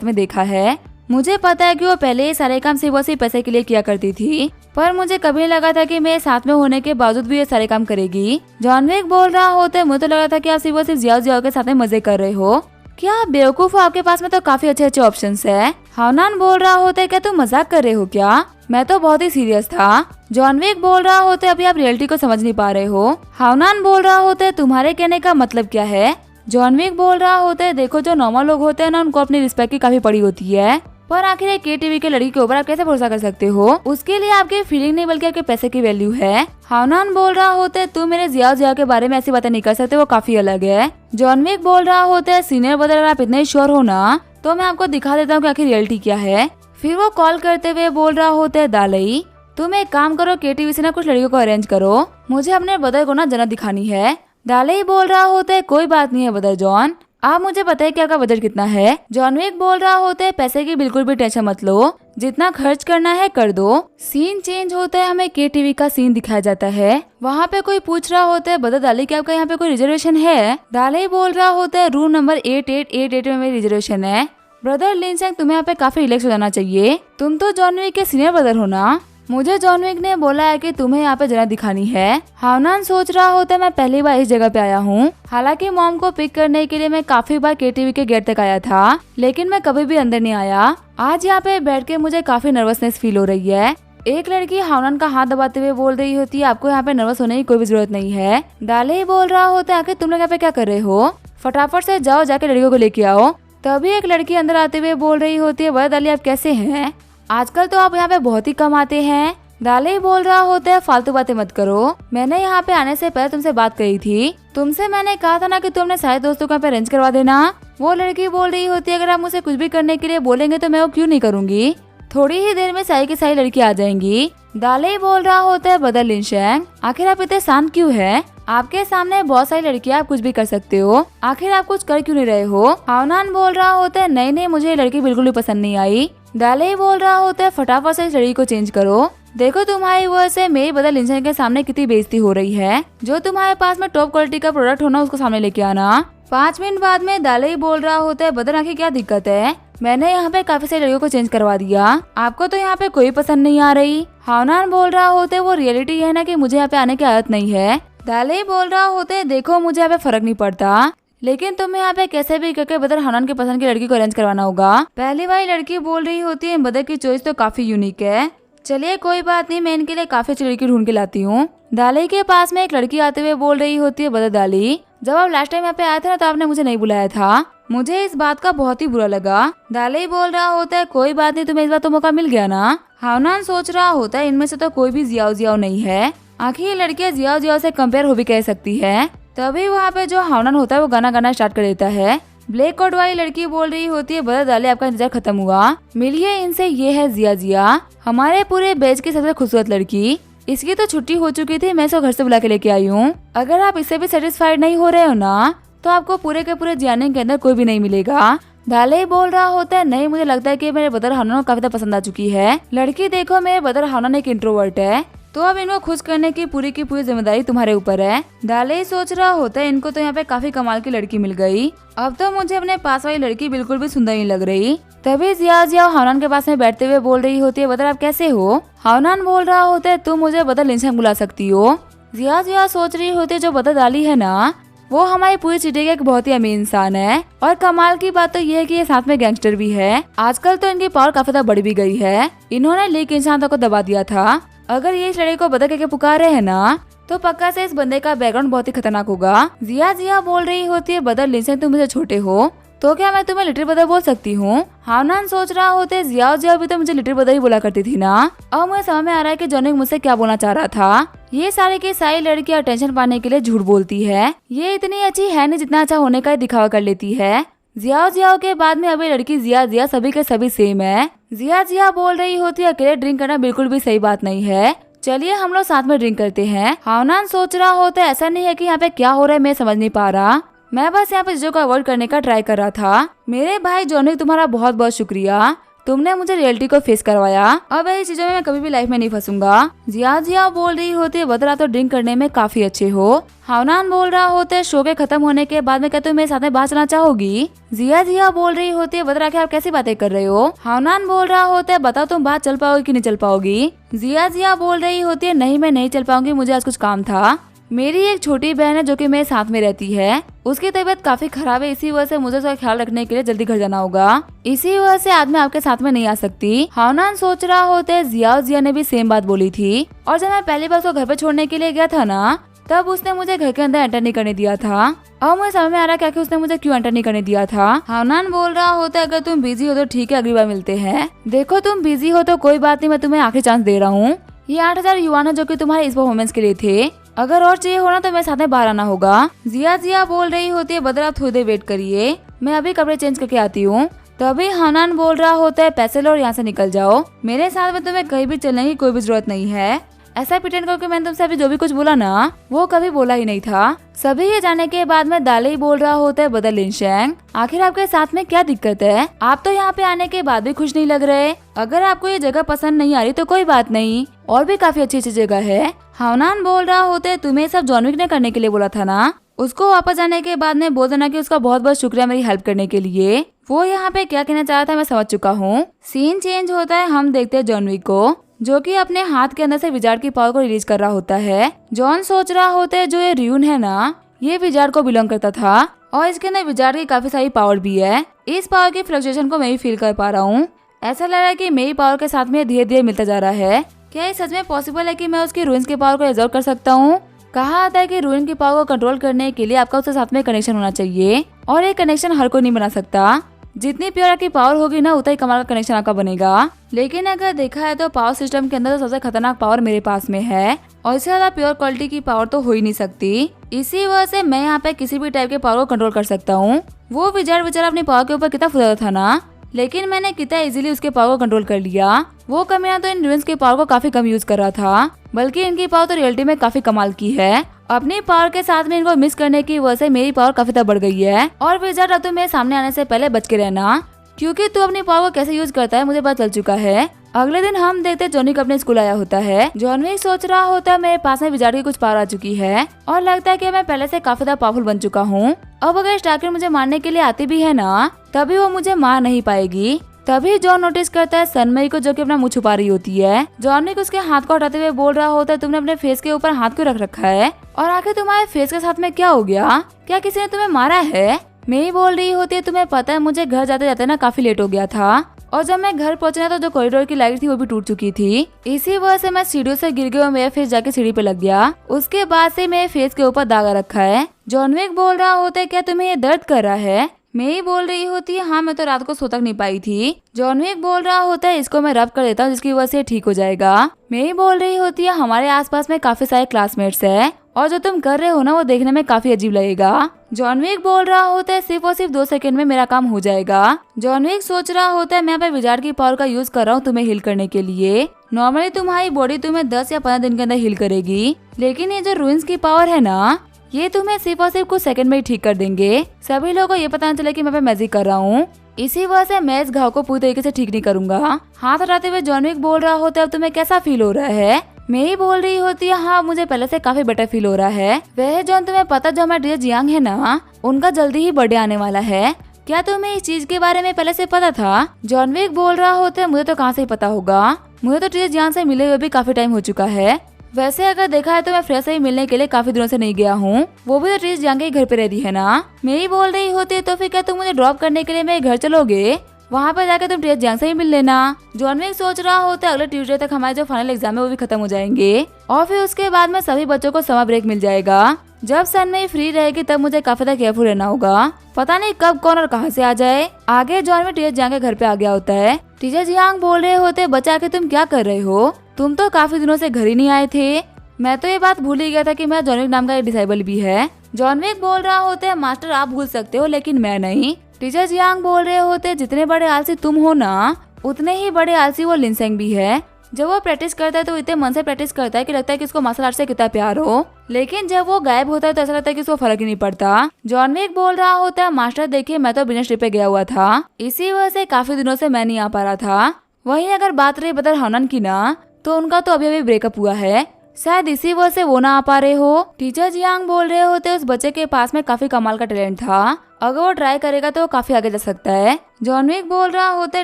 में देखा है। मुझे पता है कि वो पहले ये सारे काम सिर्फ उसी पैसे के लिए किया करती थी, पर मुझे कभी नहीं लगा था कि मेरे साथ में होने के बावजूद भी ये सारे काम करेगी। जॉनविक बोल रहा होता है मुझे तो लगा था कि आप सिर्फ जियाओ के साथ में मजे कर रहे हो, क्या आप बेवकूफ हो, आपके पास में तो काफी अच्छे अच्छे ऑप्शंस है। हानन बोल रहा होता है क्या तुम मजाक कर रहे हो क्या, मैं तो बहुत ही सीरियस था। जॉनविक बोल रहा होता है अभी आप रियलिटी को समझ नहीं पा रहे हो। हानन बोल रहा होता है तुम्हारे कहने का मतलब क्या है। जॉनविक बोल रहा होता है देखो जो नॉर्मल लोग होते हैं ना उनको अपनी रिस्पेक्ट की काफी पड़ी होती है, पर आखिर एक KTV के लड़की के ऊपर आप कैसे भरोसा कर सकते हो, उसके लिए आपकी फीलिंग नहीं बल्कि आपके पैसे की वैल्यू है। हानन बोल रहा होता है तुम मेरे जिया के बारे में ऐसी बातें नहीं कर सकते, वो काफी अलग है। जॉनविक बोल रहा होता है सीनियर ब्रदर अगर आप इतने श्योर हो ना तो मैं आपको दिखा देता हूँ कि आखिर रियलिटी क्या है। फिर वो कॉल करते हुए बोल रहा होता है दालई तुम एक काम करो, KTV से ना कुछ लड़कियों को अरेंज करो, मुझे अपने ब्रदर को ना जन्नत दिखानी है। दालई बोल रहा होता है कोई बात नहीं है ब्रदर जॉन, आप मुझे बताइए कि आपका बजट कितना है। जॉनविक बोल रहा होता है पैसे की बिल्कुल भी टेंशन मत लो, जितना खर्च करना है कर दो। सीन चेंज होता है, हमें KTV का सीन दिखाया जाता है। वहाँ पे कोई पूछ रहा होता है बता दाली कि आपका यहाँ पे कोई रिजर्वेशन है। दाली बोल रहा होता है रूम नंबर 8888 में मेरी रिजर्वेशन है। ब्रदर लिनसेंग तुम्हें यहाँ पे काफी रिलैक्स हो जाना चाहिए, तुम तो जॉनविक के सीनियर ब्रदर हो ना, मुझे जॉनविक ने बोला है कि तुम्हें यहाँ पे जरा दिखानी है। हानन सोच रहा होता है मैं पहली बार इस जगह पे आया हूँ, हालांकि मॉम को पिक करने के लिए मैं काफी बार KTV के गेट तक आया था, लेकिन मैं कभी भी अंदर नहीं आया। आज यहाँ पे बैठ के मुझे काफी नर्वसनेस फील हो रही है। एक लड़की हानन का हाथ दबाते हुए बोल रही होती है आपको यहाँ पे नर्वस होने की कोई भी जरूरत नहीं है। दाले बोल रहा होता है आखिर तुम लोग यहाँ पे क्या कर रहे हो, फटाफट से जाओ जाके लड़कियों को लेके आओ। तभी एक लड़की अंदर आते हुए बोल रही होती है बड़ा दाली आप कैसे हैं, आजकल तो आप यहाँ पे बहुत ही कम आते हैं। दाले बोल रहा होता है फालतू बातें मत करो, मैंने यहाँ पे आने से पहले तुमसे बात करी थी, तुमसे मैंने कहा था ना कि तुम अपने सारे दोस्तों को यहाँ पे अरेंज करवा देना। वो लड़की बोल रही होती है अगर आप मुझे कुछ भी करने के लिए बोलेंगे तो मैं वो क्यों नहीं करूँगी, थोड़ी ही देर में सारी की सारी लड़की आ जाएंगी। दाले बोल रहा होता है ब्रदर लिनशेंग आखिर आप इतने शांत क्यों है, आपके सामने बहुत सारी लड़कियां, आप कुछ भी कर सकते हो, आखिर आप कुछ कर क्यों नहीं रहे हो। हानन बोल रहा होता है नहीं नहीं मुझे ये लड़की बिल्कुल भी पसंद नहीं आई। दाले बोल रहा होता है फटाफट से इस लड़की को चेंज करो, देखो तुम्हारी वजह से मेरी ब्रदर लिनशेंग के सामने कितनी बेइज्जती हो रही है, जो तुम्हारे पास में टॉप क्वालिटी का प्रोडक्ट होना उसको सामने लेके आना। 5 मिनट बाद में दाले बोल रहा होता है ब्रदर आखिर क्या दिक्कत है, मैंने यहाँ पे काफी सारी लड़कियों को चेंज करवा दिया, आपको तो यहाँ पे कोई पसंद नहीं आ रही। हानन बोल रहा होता है वो रियलिटी है ना कि मुझे यहाँ पे आने की आदत नहीं है। दाले बोल रहा होता है देखो मुझे यहाँ पे फर्क नहीं पड़ता, लेकिन तुम्हें यहाँ पे कैसे भी करके ब्रदर हानन के पसंद की लड़की को अरेंज करवाना होगा। पहली वाली लड़की बोल रही होती है ब्रदर की चॉइस तो काफी यूनिक है, चलिए कोई बात नहीं मैं इनके लिए काफी अच्छी लड़की ढूंढ के लाती हूँ। दाली के पास में एक लड़की आते हुए बोल रही होती है ब्रदर दाली जब आप लास्ट टाइम यहाँ पे आए थे ना तो आपने मुझे नहीं बुलाया था, मुझे इस बात का बहुत ही बुरा लगा। दाली बोल रहा होता है कोई बात नहीं तुम्हें इस बार तो मौका मिल गया ना। हानन सोच रहा होता है इनमें से तो कोई भी जियाओ नहीं है, आखिर ये लड़कियां जियाओ से कंपेयर हो भी कह सकती है। तभी वहाँ पे जो हानन होता है वो गाना गाना स्टार्ट कर देता है। ब्लैक कोट वाली लड़की बोल रही होती है ब्रदर दाले आपका इंतजार खत्म हुआ, मिलिए इनसे, ये है जिया हमारे पूरे बैच की सबसे खूबसूरत लड़की, इसकी तो छुट्टी हो चुकी थी, मैं इसको घर से बुला के लेके आई हूँ, अगर आप इससे भी सेटिस्फाइड नहीं हो रहे हो ना तो आपको पूरे के पूरे जियाने के अंदर कोई भी नहीं मिलेगा। दाले बोल रहा होता है नहीं मुझे लगता है कि मेरे ब्रदर हानन को काफी पसंद आ चुकी है, लड़की देखो मेरे ब्रदर हानन एक इंट्रोवर्ट है, तो अब इनको खुश करने की पूरी जिम्मेदारी तुम्हारे ऊपर है। दाले सोच रहा होता है इनको तो यहाँ पे काफी कमाल की लड़की मिल गई, अब तो मुझे अपने पास वाली लड़की बिल्कुल भी सुंदर नहीं लग रही। तभी जिया हानन के पास में बैठते हुए बोल रही होती है ब्रदर आप कैसे हो। हानन बोल रहा होता है तुम मुझे ब्रदर लिनशेंग बुला सकती हो। जिया सोच रही होती है जो ब्रदर दाली है ना वो हमारी पूरी सिटी का एक बहुत ही अमीर इंसान है, और कमाल की बात तो ये है कि ये साथ में गैंगस्टर भी है, आजकल तो इनकी पावर काफी ज्यादा बढ़ भी गई है, इन्होंने लीक इंसान को दबा दिया था। अगर ये इस लड़के को बदल के पुकार रहे हैं ना तो पक्का से इस बंदे का बैकग्राउंड बहुत ही खतरनाक होगा। जिया बोल रही होती है ब्रदर लिनशेंग तुम मुझे छोटे हो तो क्या मैं तुम्हें लिटिल ब्रदर बोल सकती हूँ। हानन सोच रहा होते है जिया भी तो मुझे लिटिल ब्रदर ही बोला करती थी ना, अब मुझे समझ में आ रहा है कि जॉनविक मुझसे क्या बोलना चाह रहा था। ये सारी की सारी लड़कियां अटेंशन पाने के लिए झूठ बोलती है, ये इतनी अच्छी है नहीं जितना अच्छा होने का दिखावा कर लेती है। जियाओ जियाओ के बाद में अभी लड़की जिया जिया सभी के सभी सेम है। जिया जिया बोल रही होती है अकेले ड्रिंक करना बिल्कुल भी सही बात नहीं है, चलिए हम लोग साथ में ड्रिंक करते हैं। हावनान सोच रहा होता है ऐसा नहीं है कि यहाँ पे क्या हो रहा है मैं समझ नहीं पा रहा, मैं बस यहाँ पे चीजों को अवॉइड करने का ट्राई कर रहा था। मेरे भाई जॉनविक तुम्हारा बहुत बहुत शुक्रिया, तुमने मुझे रियलिटी को फेस करवाया, अब ऐसी चीजों में मैं कभी भी लाइफ में नहीं फंसूंगा। जिया जिया बोल रही होती है बदला तो ड्रिंक करने में काफी अच्छे हो। हावनान बोल रहा होता है शो के खत्म होने के बाद में क्या तुम मेरे साथ में बात चलना चाहोगी। जिया जिया बोल रही होती है बदला के आप कैसी बातें कर रहे हो। हावनान बोल रहा होता है बताओ तुम बात चल पाओगी कि नहीं चल पाओगी। जिया जिया बोल रही होती है नहीं मैं नहीं चल पाऊंगी, मुझे आज कुछ काम था। मेरी एक छोटी बहन है जो कि मेरे साथ में रहती है, उसकी तबीयत काफी खराब है, इसी वजह से मुझे उसका ख्याल रखने के लिए जल्दी घर जाना होगा, इसी वजह से आज मैं आपके साथ में नहीं आ सकती। हावनान सोच रहा होता है जिया ने भी सेम बात बोली थी, और जब मैं पहली बार उसको घर पे छोड़ने के लिए गया था ना तब उसने मुझे घर के अंदर एंटर नहीं करने दिया था, और मुझे समझ में आ रहा क्या कि उसने मुझे क्यों एंटर नहीं करने दिया था। हावनान बोल रहा होता है अगर तुम बिजी हो तो ठीक है अगली बार मिलते हैं, देखो तुम बिजी हो तो कोई बात नहीं, मैं तुम्हें आखिरी चांस दे रहा हूँ, ये 8,000 युआन है जो कि तुम्हारे इस परफॉर्मेंस के लिए थे, अगर और चाहिए होना तो मेरे साथ में बाहर आना होगा। जिया जिया बोल रही होती है बदला आप थोड़ी देर वेट करिए, मैं अभी कपड़े चेंज करके आती हूँ। तभी हावनान बोल रहा होता है पैसे लो और यहाँ से निकल जाओ, मेरे साथ में तुम्हें कहीं भी चलने की कोई भी जरूरत नहीं है। ऐसा प्रिटेंड करो कि मैंने तुमसे अभी जो भी कुछ बोला ना वो कभी बोला ही नहीं था। सभी ये जाने के बाद में दाले ही बोल रहा होता है बदल लिनशेंग आखिर आपके साथ में क्या दिक्कत है, आप तो यहाँ पे आने के बाद भी खुश नहीं लग रहे, अगर आपको ये जगह पसंद नहीं आ रही तो कोई बात नहीं, और भी काफी अच्छी अच्छी जगह है। हावनान बोल रहा होता है तुम्हें सब जॉनविक ने करने के लिए बोला था ना, उसको वापस जाने के बाद में बोल देना कि उसका बहुत बहुत शुक्रिया मेरी हेल्प करने के लिए, वो यहाँ पे क्या कहना चाहा था मैं समझ चुका हूँ। सीन चेंज होता है, हम देखते हैं जॉनविक को जो कि अपने हाथ के अंदर से विजार्ड की पावर को रिलीज कर रहा होता है। जॉन सोच रहा होता है जो ये रियून है ना ये विजार्ड को बिलोंग करता था, और इसके अंदर विजार्ड की काफी सारी पावर भी है, इस पावर की फ्लक्चुएशन को मैं भी फील कर पा रहा हूँ, ऐसा लग रहा है कि मेरी पावर के साथ में धीरे धीरे मिलता जा रहा है, क्या ये सच में पॉसिबल है कि मैं उसकी रूइंस की पावर को एब्जॉर्ब कर सकता हूँ। कहा आता है कि रूइन की पावर को कंट्रोल करने के लिए आपका उसके साथ में कनेक्शन होना चाहिए, और ये कनेक्शन हर कोई नहीं बना सकता, जितनी प्योर आपकी पावर होगी ना उतना ही कमाल का कनेक्शन आपका बनेगा। लेकिन अगर देखा है तो पावर सिस्टम के अंदर तो सबसे खतरनाक पावर मेरे पास में है, और इससे ज्यादा प्योर क्वालिटी की पावर तो हो ही नहीं सकती, इसी वजह से मैं यहाँ पे किसी भी टाइप के पावर को कंट्रोल कर सकता हूँ। वो विजार्ड बेचारा अपनी पावर के ऊपर कितना फुदा था ना, लेकिन मैंने कितना इजीली उसके पावर को कंट्रोल कर लिया। वो कमीना तो इन रूइंस के पावर को काफी कम यूज कर रहा था, बल्कि इनकी पावर तो रियलिटी में काफी कमाल की है, अपनी पावर के साथ में इनको मिस करने की वजह से मेरी पावर काफी तब बढ़ गई है। और विजार्ड अब तो मेरे सामने आने से पहले बच के रहना, क्योंकि तू अपनी पावर को कैसे यूज करता है मुझे पता चल चुका है। अगले दिन हम देखते जॉनविक अपने स्कूल आया होता है, जॉनविक सोच रहा होता है मेरे पास में विजार्ड की कुछ पावर आ चुकी है, और लगता है कि मैं पहले से काफी ज्यादा पावरफुल बन चुका हूँ, अब अगर स्टार्कर मुझे मारने के लिए आती भी है ना तभी वो मुझे मार नहीं पाएगी। तभी जॉन नोटिस करता है सनमई को जो कि अपना मुंह छुपा रही होती है। जॉनविक उसके हाथ को हटाते हुए बोल रहा होता है तुमने अपने फेस के ऊपर हाथ क्यों रख रखा है, और आखिर तुम्हारे फेस के साथ में क्या हो गया, क्या किसी ने तुम्हें मारा है। मेरी बोल रही होती है तुम्हें पता है मुझे घर जाते जाते ना काफी लेट हो गया था, और जब मैं घर पहुंचना तो जो कॉरिडोर की लाइट थी वो भी टूट चुकी थी, इसी वजह से मैं सीढ़ियों से गिर गया और मेरा फेस जाके सीढ़ी पे लग गया, उसके बाद से मेरे फेस के ऊपर दागा रखा है। जॉनविक बोल रहा होता है क्या तुम्हें ये दर्द कर रहा है। मेरी बोल रही होती है हाँ मैं तो रात को सो तक नहीं पाई थी। जॉनविक बोल रहा होता है इसको मैं रब कर देता हूँ जिसकी वजह से ठीक हो जाएगा। मेरी बोल रही होती है हमारे आसपास में काफी सारे क्लासमेट्स है, और जो तुम कर रहे हो ना वो देखने में काफी अजीब लगेगा। जॉनविक बोल रहा होता है सिर्फ और सिर्फ 2 सेकंड में मेरा काम हो जाएगा। जॉनविक सोच रहा होता है मैं पे विजार्ड की पावर का यूज कर रहा हूँ तुम्हें हील करने के लिए, नॉर्मली तुम्हारी बॉडी तुम्हें 10 या 15 दिन के अंदर हील करेगी, लेकिन ये जो रूइंस की पावर है ना ये तुम्हें सिर्फ और सिर्फ कुछ सेकंड में ही ठीक कर देंगे। सभी लोगों को ये पता न चले कि मैं पे मैजिक कर रहा हूँ, इसी वजह से मैं इस घाव को पूरी तरीके से ठीक नहीं करूंगा। हाथ हटाते हुए जॉनविक बोल रहा होता है अब तुम्हें कैसा फील हो रहा है। मेरी बोल रही होती है हाँ मुझे पहले से काफी बेटर फील हो रहा है। वह जॉन तुम्हें पता जो हमारे टीचर जियांग है ना उनका जल्दी ही बर्थडे आने वाला है, क्या तुम्हें इस चीज के बारे में पहले से पता था। जॉनविक बोल रहा होता है मुझे तो कहाँ से ही पता होगा, मुझे तो टीचर जियांग से मिले हुए भी काफी टाइम हो चुका है। वैसे अगर देखा है तो मैं फ्रेश से ही मिलने के लिए काफी दिनों से नहीं गया हूँ, वो भी तो टीचर जियांग के घर पे रहती है ना। मेरी बोल रही होती है तो फिर क्या तुम मुझे ड्रॉप करने के लिए मेरे घर चलोगे, वहाँ पे जाकर तुम टीचर जियांग से ही मिल लेना। जॉनविक सोच रहा होता है अगले ट्यूसडे तक हमारे जो फाइनल एग्जाम है वो भी खत्म हो जाएंगे, और फिर उसके बाद में सभी बच्चों को समर ब्रेक मिल जाएगा। जब सनमई फ्री रहेगी तब मुझे काफी ज्यादा केयरफुल रहना होगा, पता नहीं कब कौन और कहाँ से आ जाए। आगे जॉनविक टीचर जियांग के घर पे आ गया होता है। टीचर जियांग बोल रहे होते बच्चा के तुम क्या कर रहे हो, तुम तो काफी दिनों से घर ही नहीं आए थे। मैं तो ये बात भूल ही गया था कि मेरा जॉनविक नाम का एक डिसेबल भी है। जॉनविक बोल रहा होता है मास्टर आप भूल सकते हो लेकिन मैं नहीं। टीचर जियांग बोल रहे होते जितने बड़े आलसी तुम हो ना, उतने ही बड़े आलसी वो लिनसेंग भी है। जब वो प्रैक्टिस करता है तो इतने मन से प्रैक्टिस करता है कि लगता है कि उसको मार्शल आर्ट से कितना प्यार हो, लेकिन जब वो गायब होता है तो ऐसा लगता है कि उसको फर्क ही नहीं पड़ता। जॉन विक बोल रहा होता है मास्टर देखिए मैं तो बिना ट्रिप पे गया हुआ था, इसी वजह से काफी दिनों से मैं नहीं आ पा रहा था। वहीं अगर बात रही बदर हनन की ना, तो उनका तो अभी अभी ब्रेकअप हुआ है, शायद इसी वजह से वो ना आ पा रहे हो। टीचर जियांग बोल रहे होते उस बच्चे के पास में काफी कमाल का टैलेंट था, अगर वो ट्राई करेगा तो वो काफी आगे जा सकता है। जॉन विक बोल रहा होता है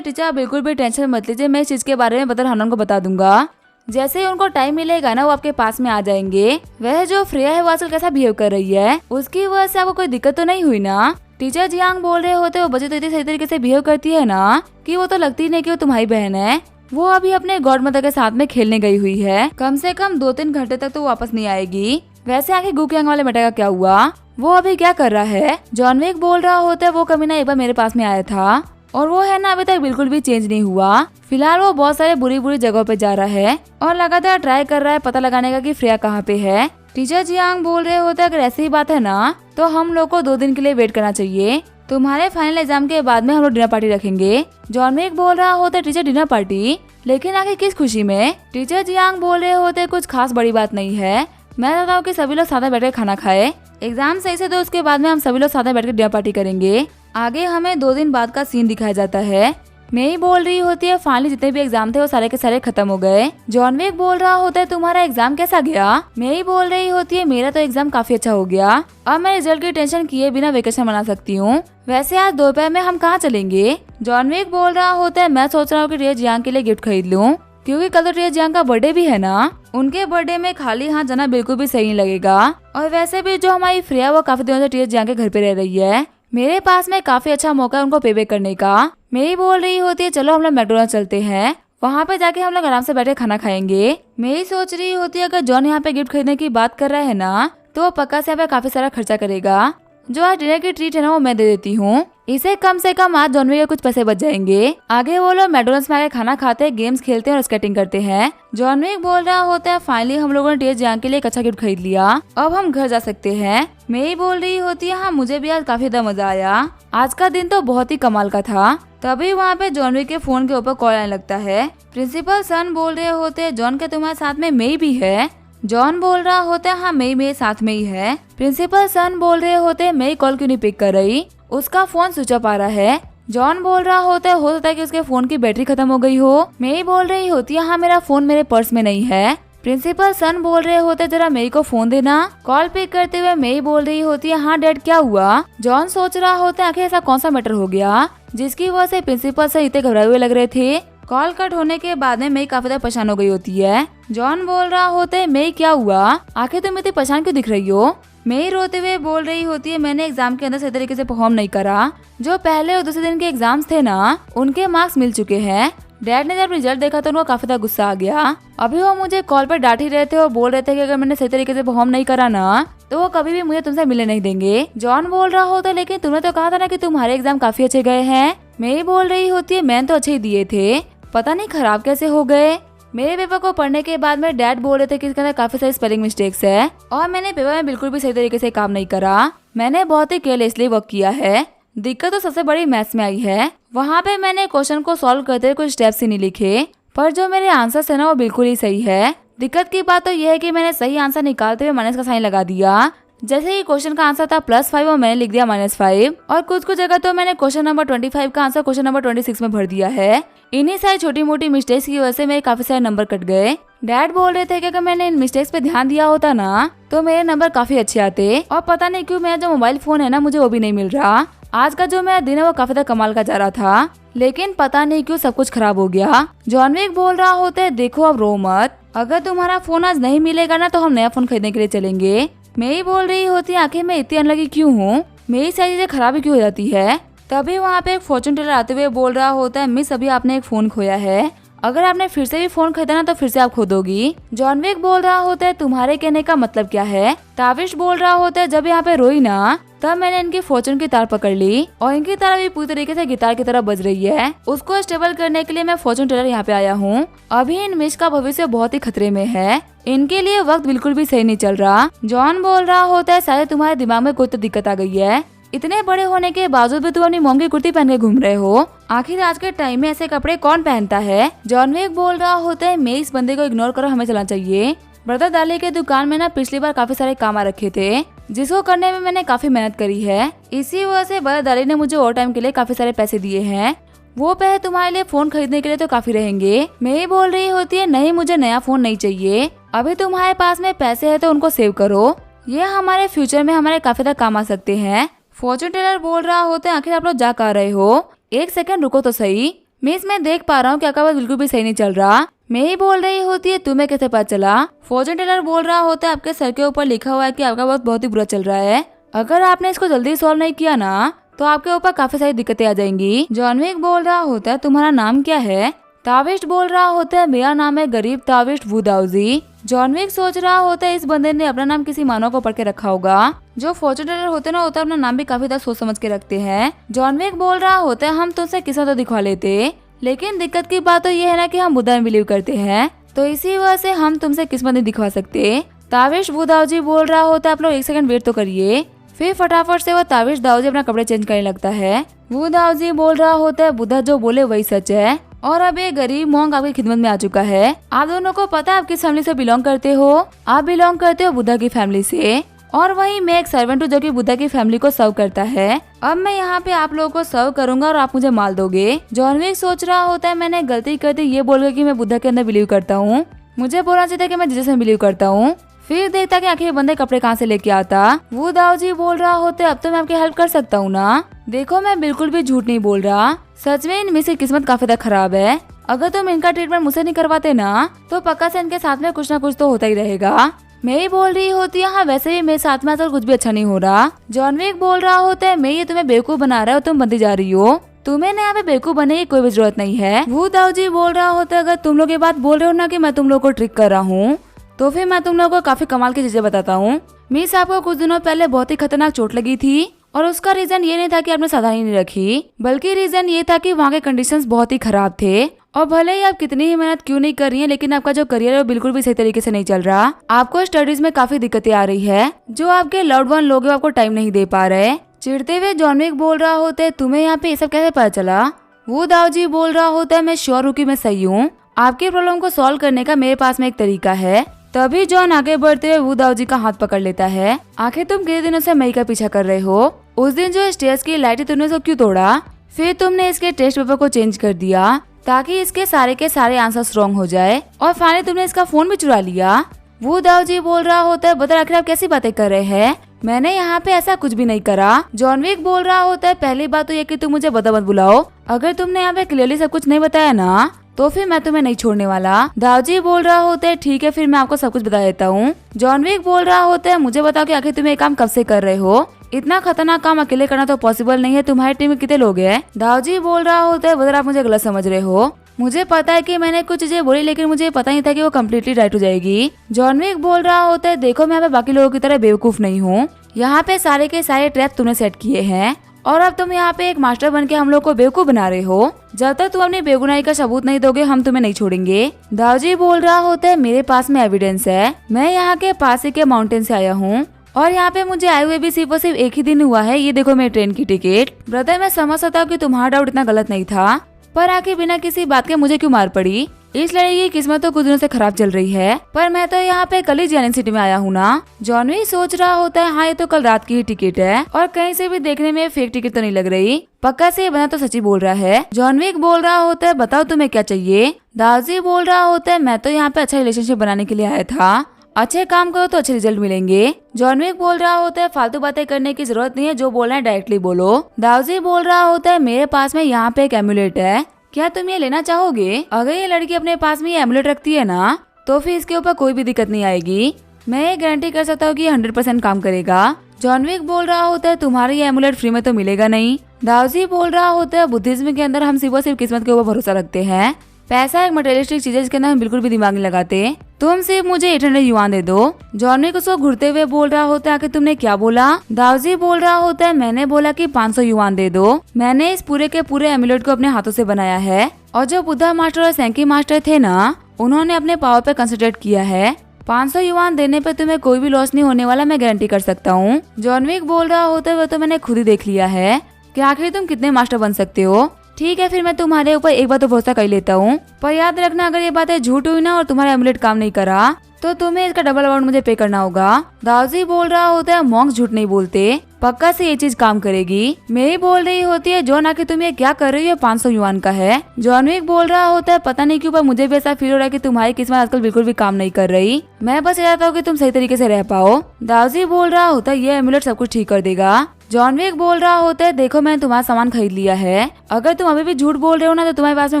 टीचर बिल्कुल भी टेंशन मत लीजिए, मैं इस चीज के बारे में बदर हनन को बता दूंगा, जैसे ही उनको टाइम मिलेगा ना वो आपके पास में आ जाएंगे। वह जो फ्रेया है वो आजकल कैसा बिहेव कर रही है, उसकी वजह से आपको कोई दिक्कत तो नहीं हुई ना। टीचर जियांग बोल रहे होते वो बच्चे तो इतनी सही तरीके से बिहेव करती है ना कि वो तो लगती नहीं कि वो तुम्हारी बहन है। वो अभी अपने गॉड मदर के साथ में खेलने गई हुई है, कम से कम 2-3 घंटे तक तो वापस नहीं आएगी। वैसे आखिर गुकियांग वाले बेटे का क्या हुआ, वो अभी क्या कर रहा है। जॉन विक बोल रहा होता है वो कमीना एक बार मेरे पास में आया था और वो है ना अभी तक बिल्कुल भी चेंज नहीं हुआ। फिलहाल वो बहुत सारे बुरी बुरी जगहों पे जा रहा है और लगातार ट्राई कर रहा है पता लगाने का कि फ्रेया कहाँ पे है। टीचर जियांग बोल रहे होते अगर ऐसी ही बात है ना तो हम लोग को 2 दिन के लिए वेट करना चाहिए, तुम्हारे फाइनल एग्जाम के बाद में हम लोग डिनर पार्टी रखेंगे। जॉन विक बोल रहा होता टीचर डिनर पार्टी, लेकिन आखिर किस खुशी में। टीचर जियांग बोल रहे होते कुछ खास बड़ी बात नहीं है, मैं चाहता हूँ कि सभी लोग साथ में बैठकर खाना खाए, एग्जाम सही से तो उसके बाद में हम सभी लोग साथ में बैठकर डिनर पार्टी करेंगे। आगे हमें 2 दिन बाद का सीन दिखाया जाता है। मेई बोल रही होती है फाइनली जितने भी एग्जाम थे वो सारे के सारे खत्म हो गए। जॉन विक बोल रहा होता है तुम्हारा एग्जाम कैसा गया। मेई बोल रही होती है मेरा तो एग्जाम काफी अच्छा हो गया, अब मैं रिजल्ट की टेंशन किए बिना वेकेशन मना सकती हूँ। वैसे आज दोपहर में हम कहाँ चलेंगे। जॉन विक बोल रहा होता है मैं सोच रहा हूँ कि टिया जियांग के लिए गिफ्ट खरीद लूँ, क्योंकि कल तो टिया जियांग का बर्थडे भी है ना, उनके बर्थडे में खाली हाथ जाना बिल्कुल भी सही नहीं लगेगा। और वैसे भी जो हमारी फ्रेया वो काफी दिनों से टिया जियांग के घर पे रह रही है, मेरे पास में काफी अच्छा मौका है उनको पेबैक करने का। मेरी बोल रही होती है चलो हम लोग मैकडोनल्ड चलते हैं, वहाँ पे जाके हम लोग आराम से बैठे खाना खाएंगे। मेरी सोच रही होती है अगर जॉन यहाँ पे गिफ्ट खरीदने की बात कर रहा है ना तो वो पक्का से यहाँ पे काफी सारा खर्चा करेगा। जो आज डिनर की ट्रीट है ना वो मैं दे देती हूँ, इसे कम से कम आज जॉन विक के कुछ पैसे बच जाएंगे। आगे वो लोग मैकडोनल्ड्स में आके खाना खाते हैं, गेम्स खेलते हैं और स्केटिंग करते हैं। जॉन विक बोल रहा होता है फाइनली हम लोगों ने टिया जियांग के लिए एक अच्छा गिफ्ट खरीद लिया, अब हम घर जा सकते हैं। मेई बोल रही होती है हाँ मुझे भी आज काफी ज्यादा मजा आया, आज का दिन तो बहुत ही कमाल का था। तभी वहाँ पे जॉन विक के फोन के ऊपर कॉल आने लगता है। प्रिंसिपल सन बोल रहे होते हैं जॉन के तुम्हारे साथ में मेई भी है। जॉन बोल रहा होता है हाँ मेई मेरे साथ में ही है। प्रिंसिपल सन बोल रहे होते हैं मेई कॉल क्यों नहीं पिक कर रही, उसका फोन स्विच ऑफ आ रहा है। जॉन बोल रहा होता है हो सकता है कि उसके फोन की बैटरी खत्म हो गई हो। मेई बोल रही होती है हाँ मेरा फोन मेरे पर्स में नहीं है। प्रिंसिपल सन बोल रहे होते जरा मेई को फोन देना। कॉल पिक करते हुए मेई बोल रही होती है हाँ डैड क्या हुआ। जॉन सोच रहा होता है आखिर ऐसा कौन सा मैटर हो गया जिसकी वजह से प्रिंसिपल सर इतने घबराए हुए लग रहे थे। कॉल कट होने के बाद में मेई काफी ज्यादा परेशान हो गई होती है। जॉन बोल रहा होता है मेई क्या हुआ, आखिर तुम इतनी परेशान क्यों दिख रही हो। मेई रोते हुए बोल रही होती है मैंने एग्जाम के अंदर सही तरीके से परफॉर्म नहीं करा, जो पहले और दूसरे दिन के एग्जाम्स थे ना उनके मार्क्स मिल चुके हैं। डैड ने जब रिजल्ट देखा तो उनको काफी ज्यादा गुस्सा आ गया। अभी वो मुझे कॉल पर डांट ही रहे थे और बोल रहे थे कि अगर मैंने सही तरीके से परफॉर्म नहीं करा ना तो वो कभी भी मुझे तुमसे मिलने नहीं देंगे। जॉन बोल रहा होता लेकिन तुमने तो कहा था ना कि तुम्हारे एग्जाम काफी अच्छे गए हैं। मेई बोल रही होती है मैंने तो अच्छे ही दिए थे, पता नहीं खराब कैसे हो गए। मेरे पेपर को पढ़ने के बाद में डैड बोल रहे थे कि इसके अंदर काफी सारी स्पेलिंग मिस्टेक्स है और मैंने पेपर में बिल्कुल भी सही तरीके से काम नहीं करा, मैंने बहुत ही केयरलेसली वर्क किया है। दिक्कत तो सबसे बड़ी मैथ्स में आई है, वहाँ पे मैंने क्वेश्चन को सॉल्व करते हुए कुछ स्टेप्स ही नहीं लिखे, पर जो मेरे आंसर्स है ना वो बिल्कुल ही सही है। दिक्कत की बात तो यह है कि मैंने सही आंसर निकालते हुए माइनस का साइन लगा दिया। जैसे ही क्वेश्चन का आंसर था +5 और मैंने लिख दिया -5, और कुछ जगह तो मैंने क्वेश्चन नंबर 25 का आंसर क्वेश्चन नंबर 26 में भर दिया है। इन्हीं सारी छोटी मोटी मिस्टेक्स की वजह से मेरे काफी सारे नंबर कट गए। डैड बोल रहे थे कि अगर मैंने इन मिस्टेक्स पे ध्यान दिया होता ना तो मेरे नंबर काफी अच्छे आते, और पता नहीं क्यों मेरा जो मोबाइल फोन है ना मुझे वो भी नहीं मिल रहा। आज का जो मेरा दिन है वो काफी ज्यादा कमाल का जा रहा था, लेकिन पता नहीं क्यों सब कुछ खराब हो गया। जॉन विक बोल रहा होता है देखो अब रो मत, अगर तुम्हारा फोन आज नहीं मिलेगा ना तो हम नया फोन खरीदने के लिए चलेंगे। मेरी बोल रही होती है आखिर मैं इतनी अनलकी क्यों हूँ, मेरी सारी चीजें खराब ही क्यों हो जाती है। तभी वहाँ पे एक फॉर्चून टेलर आते हुए बोल रहा होता है मिस अभी आपने एक फोन खोया है, अगर आपने फिर से भी फोन खरीदा ना तो फिर से आप खो दोगी। जॉन विक बोल रहा होता है तुम्हारे कहने का मतलब क्या है। ताविश बोल रहा होता है जब यहाँ पे रोई ना तब मैंने इनकी फॉर्चून की तार पकड़ ली और इनकी तार भी पूरी तरीके से गिटार की तरह बज रही है, उसको स्टेबल करने के लिए मैं फॉर्चून टेलर यहाँ पे आया हूँ। अभी इन मिस का भविष्य बहुत ही खतरे में है, इनके लिए वक्त बिल्कुल भी सही नहीं चल रहा। जॉन बोल रहा होता है शायद तुम्हारे दिमाग में कोई तो दिक्कत आ गई है, इतने बड़े होने के बावजूद भी तुम अपनी मोम की कुर्ती पहन के घूम रहे हो। आखिर आज के टाइम में ऐसे कपड़े कौन पहनता है। जॉन विक बोल रहा होता है मैं इस बंदे को इग्नोर करो, हमें चलना चाहिए। ब्रदर दाली के दुकान में ना पिछली बार काफी सारे काम आ रखे थे जिसको करने में मैंने काफी मेहनत करी है। इसी वजह से ब्रदर दाली ने मुझे ओवर टाइम के लिए काफी सारे पैसे दिए हैं। वो पैसे तुम्हारे लिए फोन खरीदने के लिए तो काफी रहेंगे। मैं ही बोल रही होती है नहीं मुझे नया फोन नहीं चाहिए, अभी तुम्हारे पास में पैसे है तो उनको सेव करो, ये हमारे फ्यूचर में हमारे काफी तक काम आ सकते हैं। फॉर्चून टेलर बोल रहा होता है आखिर आप लोग जा कर रहे हो, एक सेकंड रुको तो सही, मिस मैं देख पा रहा हूँ कि आपका बात बिल्कुल भी सही नहीं चल रहा। मैं ही बोल रही होती है तुम्हें कैसे पता चला। फॉर्चून टेलर बोल रहा होता है आपके सर के ऊपर लिखा हुआ है कि आपका बात बहुत ही बुरा चल रहा है, अगर आपने इसको जल्दी सॉल्व नहीं किया ना तो आपके ऊपर काफी सारी दिक्कतें आ जाएंगी। जॉन विक बोल रहा होता है तुम्हारा नाम क्या है। ताविस्ट बोल रहा होता है मेरा नाम है गरीब ताविस्ट वुदाउजी। जॉन विक सोच रहा होता है इस बंदे ने अपना नाम किसी मानव को पढ़ के रखा होगा। जो फॉर्चून टेलर होते ना होता है अपना नाम भी काफी ज्यादा सोच समझ के रखते हैं। जॉन विक बोल रहा होता है हम तुमसे किस्मत तो दिखवा लेते, लेकिन दिक्कत की बात तो ये है ना कि हम बुद्धा में बिलीव करते हैं, तो इसी वजह से हम तुमसे किस्मत नहीं दिखवा सकते। ताविश वुदाउजी बोल रहा होता है आप लोग एक सेकंड वेट तो करिए। फिर फटाफट से वो ताविश दाऊजी अपना कपड़े चेंज करने लगता है। वो दाऊजी बोल रहा होता है बुद्धा जो बोले वही सच है और अब ये गरीब मोंग आपकी खिदमत में आ चुका है। आप दोनों को पता है आप किस फैमिली से बिलोंग करते हो। आप बिलोंग करते हो बुद्धा की फैमिली से और वही मैं एक सर्वेंट हूँ जो कि बुद्धा की फैमिली को सर्व करता है। अब मैं यहाँ पे आप लोगों को सर्व करूंगा और आप मुझे मार दोगे। जॉन विक सोच रहा होता है मैंने गलती कर दी ये बोलकर कि मैं बुद्धा के अंदर बिलीव करता हूँ, मुझे बोलना चाहिए था कि मैं जीसस में बिलीव करता हूँ। फिर देखता कि आखिर बंदे कपड़े कहाँ से लेके आता। वो दाऊजी बोल रहा होते अब तो मैं आपकी हेल्प कर सकता हूँ ना। देखो मैं बिल्कुल भी झूठ नहीं बोल रहा, सच में इनमें से किस्मत काफी ज्यादा खराब है। अगर तुम इनका ट्रीटमेंट मुझसे नहीं करवाते ना तो पक्का से इनके साथ में कुछ ना कुछ तो होता ही रहेगा। मैं ही बोल रही होती है हाँ वैसे भी मेरे साथ में आजकल कुछ भी अच्छा नहीं हो रहा। जॉन विक बोल रहा होता है मैं ये तुम्हें बेवकूफ बना रहा है और तुम बनती जा रही हो, तुम्हें यहाँ पे बेवकूफ बनने की कोई भी जरूरत नहीं है। वो दाऊजी बोल रहा होता है अगर तुम लोग ये बात बोल रहे हो ना कि मैं तुम लोग को ट्रिक कर रहा हूँ तो फिर मैं तुम लोगों को काफी कमाल की चीजें बताता हूँ। मिस आपको कुछ दिनों पहले बहुत ही खतरनाक चोट लगी थी और उसका रीजन ये नहीं था कि आपने सावधानी नहीं रखी, बल्कि रीजन ये था कि वहाँ के कंडीशंस बहुत ही खराब थे। और भले ही आप कितनी ही मेहनत क्यों नहीं कर रही हैं, लेकिन आपका जो करियर है वो बिल्कुल भी सही तरीके से नहीं चल रहा। आपको स्टडीज में काफी दिक्कतें आ रही है, जो आपके लव्ड वन लोग आपको टाइम नहीं दे पा रहे। चिढ़ते हुए जॉन विक बोल रहा होता है तुम्हें यहाँ पे ये सब कैसे पता चला। वो दाऊजी बोल रहा होता है मैं श्योर हूँ कि मैं सही हूँ, आपके प्रॉब्लम को सॉल्व करने का मेरे पास में एक तरीका है। तभी जॉन आगे बढ़ते हुए वो दाऊजी का हाथ पकड़ लेता है। आखिर तुम कितने दिनों से मई का पीछा कर रहे हो, उस दिन जो स्टेयर्स की लाइट तुमने उसको क्यों तोड़ा, फिर तुमने इसके टेस्ट पेपर को चेंज कर दिया ताकि इसके सारे के सारे आंसर रॉन्ग हो जाए और फाइनली तुमने इसका फोन भी चुरा लिया। वो दाऊजी बोल रहा होता है बता आखिर आप कैसी बातें कर रहे हैं, मैंने यहाँ पे ऐसा कुछ भी नहीं करा। जॉन विक बोल रहा होता है पहली बात तो ये कि तुम मुझे बता मत बुलाओ, अगर तुमने यहाँ पे क्लियरली सब कुछ नहीं बताया ना तो फिर मैं तुम्हें नहीं छोड़ने वाला। दाऊजी बोल रहा होता है ठीक है फिर मैं आपको सब कुछ बता देता हूँ। जॉन विक बोल रहा होता है मुझे बताओ कि आखिर तुम ये काम कब से कर रहे हो, इतना खतरनाक काम अकेले करना तो पॉसिबल नहीं है, तुम्हारी टीम में कितने लोग हैं। दाऊजी बोल रहा होता है बदर आप मुझे गलत समझ रहे हो, मुझे पता है कि मैंने कुछ चीजें बोली लेकिन मुझे पता नहीं था कि वो कम्प्लीटली राइट हो जाएगी। जॉन विक बोल रहा होता है देखो मैं यहाँ पे बाकी लोगों की तरह बेवकूफ नहीं हूँ, यहाँ पे सारे के सारे ट्रैप तुमने सेट किए हैं और अब तुम यहाँ पे एक मास्टर बन के हम लोग को बेवकूफ बना रहे हो। जब तक तुम अपनी बेगुनाही का सबूत नहीं दोगे हम तुम्हें नहीं छोड़ेंगे। दाऊजी बोल रहा होता है मेरे पास में एविडेंस है, मैं यहाँ के पास ही के माउंटेन से आया हूँ और यहाँ पे मुझे आए हुए भी सिर्फ और सिर्फ एक ही दिन हुआ है, ये देखो मेरी ट्रेन की टिकट। ब्रदर मैं समझ सकता हूँ कि तुम्हारा डाउट इतना गलत नहीं था, पर आखिर बिना किसी बात के मुझे क्यों मार पड़ी। इस लड़की की किस्मत तो कुछ दिनों से खराब चल रही है, पर मैं तो यहाँ पे कल ही जैनिंग सिटी में आया हूँ ना। जॉन विक सोच रहा होता है हाँ ये तो कल रात की ही टिकट है और कहीं से भी देखने में फेक टिकट तो नहीं लग रही, पक्का से ये बना तो सच्ची बोल रहा है। जॉन विक बोल रहा होता है बताओ तुम्हें क्या चाहिए। दाऊजी बोल रहा होता है मैं तो यहाँ पे अच्छा रिलेशनशिप बनाने के लिए आया था, अच्छे काम करो तो अच्छे रिजल्ट मिलेंगे। जॉन विक बोल रहा होता है फालतू बातें करने की जरूरत नहीं है, जो बोलना है डायरेक्टली बोलो। दाऊजी बोल रहा होता है मेरे पास में यहाँ पे एक एमुलेट है, क्या तुम ये लेना चाहोगे। अगर ये लड़की अपने पास में ये एमुलेट रखती है ना तो फिर इसके ऊपर कोई भी दिक्कत नहीं आएगी, मैं ये गारंटी कर सकता हूँ कि 100% काम करेगा। जॉन विक बोल रहा होता है तुम्हारा ये एमुलेट फ्री में तो मिलेगा नहीं। दाऊजी बोल रहा होता है बुद्धिज्म के अंदर हम सिर्फ और सिर्फ किस्मत के ऊपर भरोसा रखते हैं, पैसा एक मटेरियलिस्टिक चीज है जिसके अंदर हम बिल्कुल भी दिमाग नहीं लगाते, तुम सिर्फ मुझे 800 युआन दे दो। जॉन विक उसको घुरते हुए बोल रहा होता है आखिर तुमने क्या बोला। दाऊजी बोल रहा होता है मैंने बोला कि 500 युआन दे दो, मैंने इस पूरे के पूरे एमुलेट को अपने हाथों से बनाया है और जो बुद्धा मास्टर और सैंकी मास्टर थे ना उन्होंने अपने पावर पे कंसंट्रेट किया है, 500 युआन देने पे तुम्हें कोई भी लॉस नहीं होने वाला, मैं गारंटी कर सकता हूँ। जॉन विक बोल रहा होता है वो तो मैंने खुद ही देख लिया है कि आखिर तुम कितने मास्टर बन सकते हो। ठीक है फिर मैं तुम्हारे ऊपर एक बार तो भरोसा कर लेता हूँ, पर याद रखना अगर ये बातें झूठ हुई ना और तुम्हारा एमुलेट काम नहीं करा तो तुम्हें इसका डबल अमाउंट मुझे पे करना होगा। दाऊजी बोल रहा होता है मॉन्क्स झूठ नहीं बोलते, पक्का से ये चीज काम करेगी। मेरी बोल रही होती है जॉन आखिर तुम ये क्या कर रही हो, 500 युआन का है। जॉन विक बोल रहा होता है पता नहीं क्यों पर मुझे भी ऐसा फील हो रहा है कि तुम्हारी किस्मत आजकल बिल्कुल भी काम नहीं कर रही। मैं बस चाहता हूँ कि तुम सही तरीके से रह पाओ। दाऊजी बोल रहा होता है ये एमुलेट सब कुछ ठीक कर देगा। जॉन विक बोल रहा होता है देखो मैंने तुम्हारा सामान खरीद लिया है, अगर तुम अभी भी झूठ बोल रहे हो ना तो तुम्हारे पास में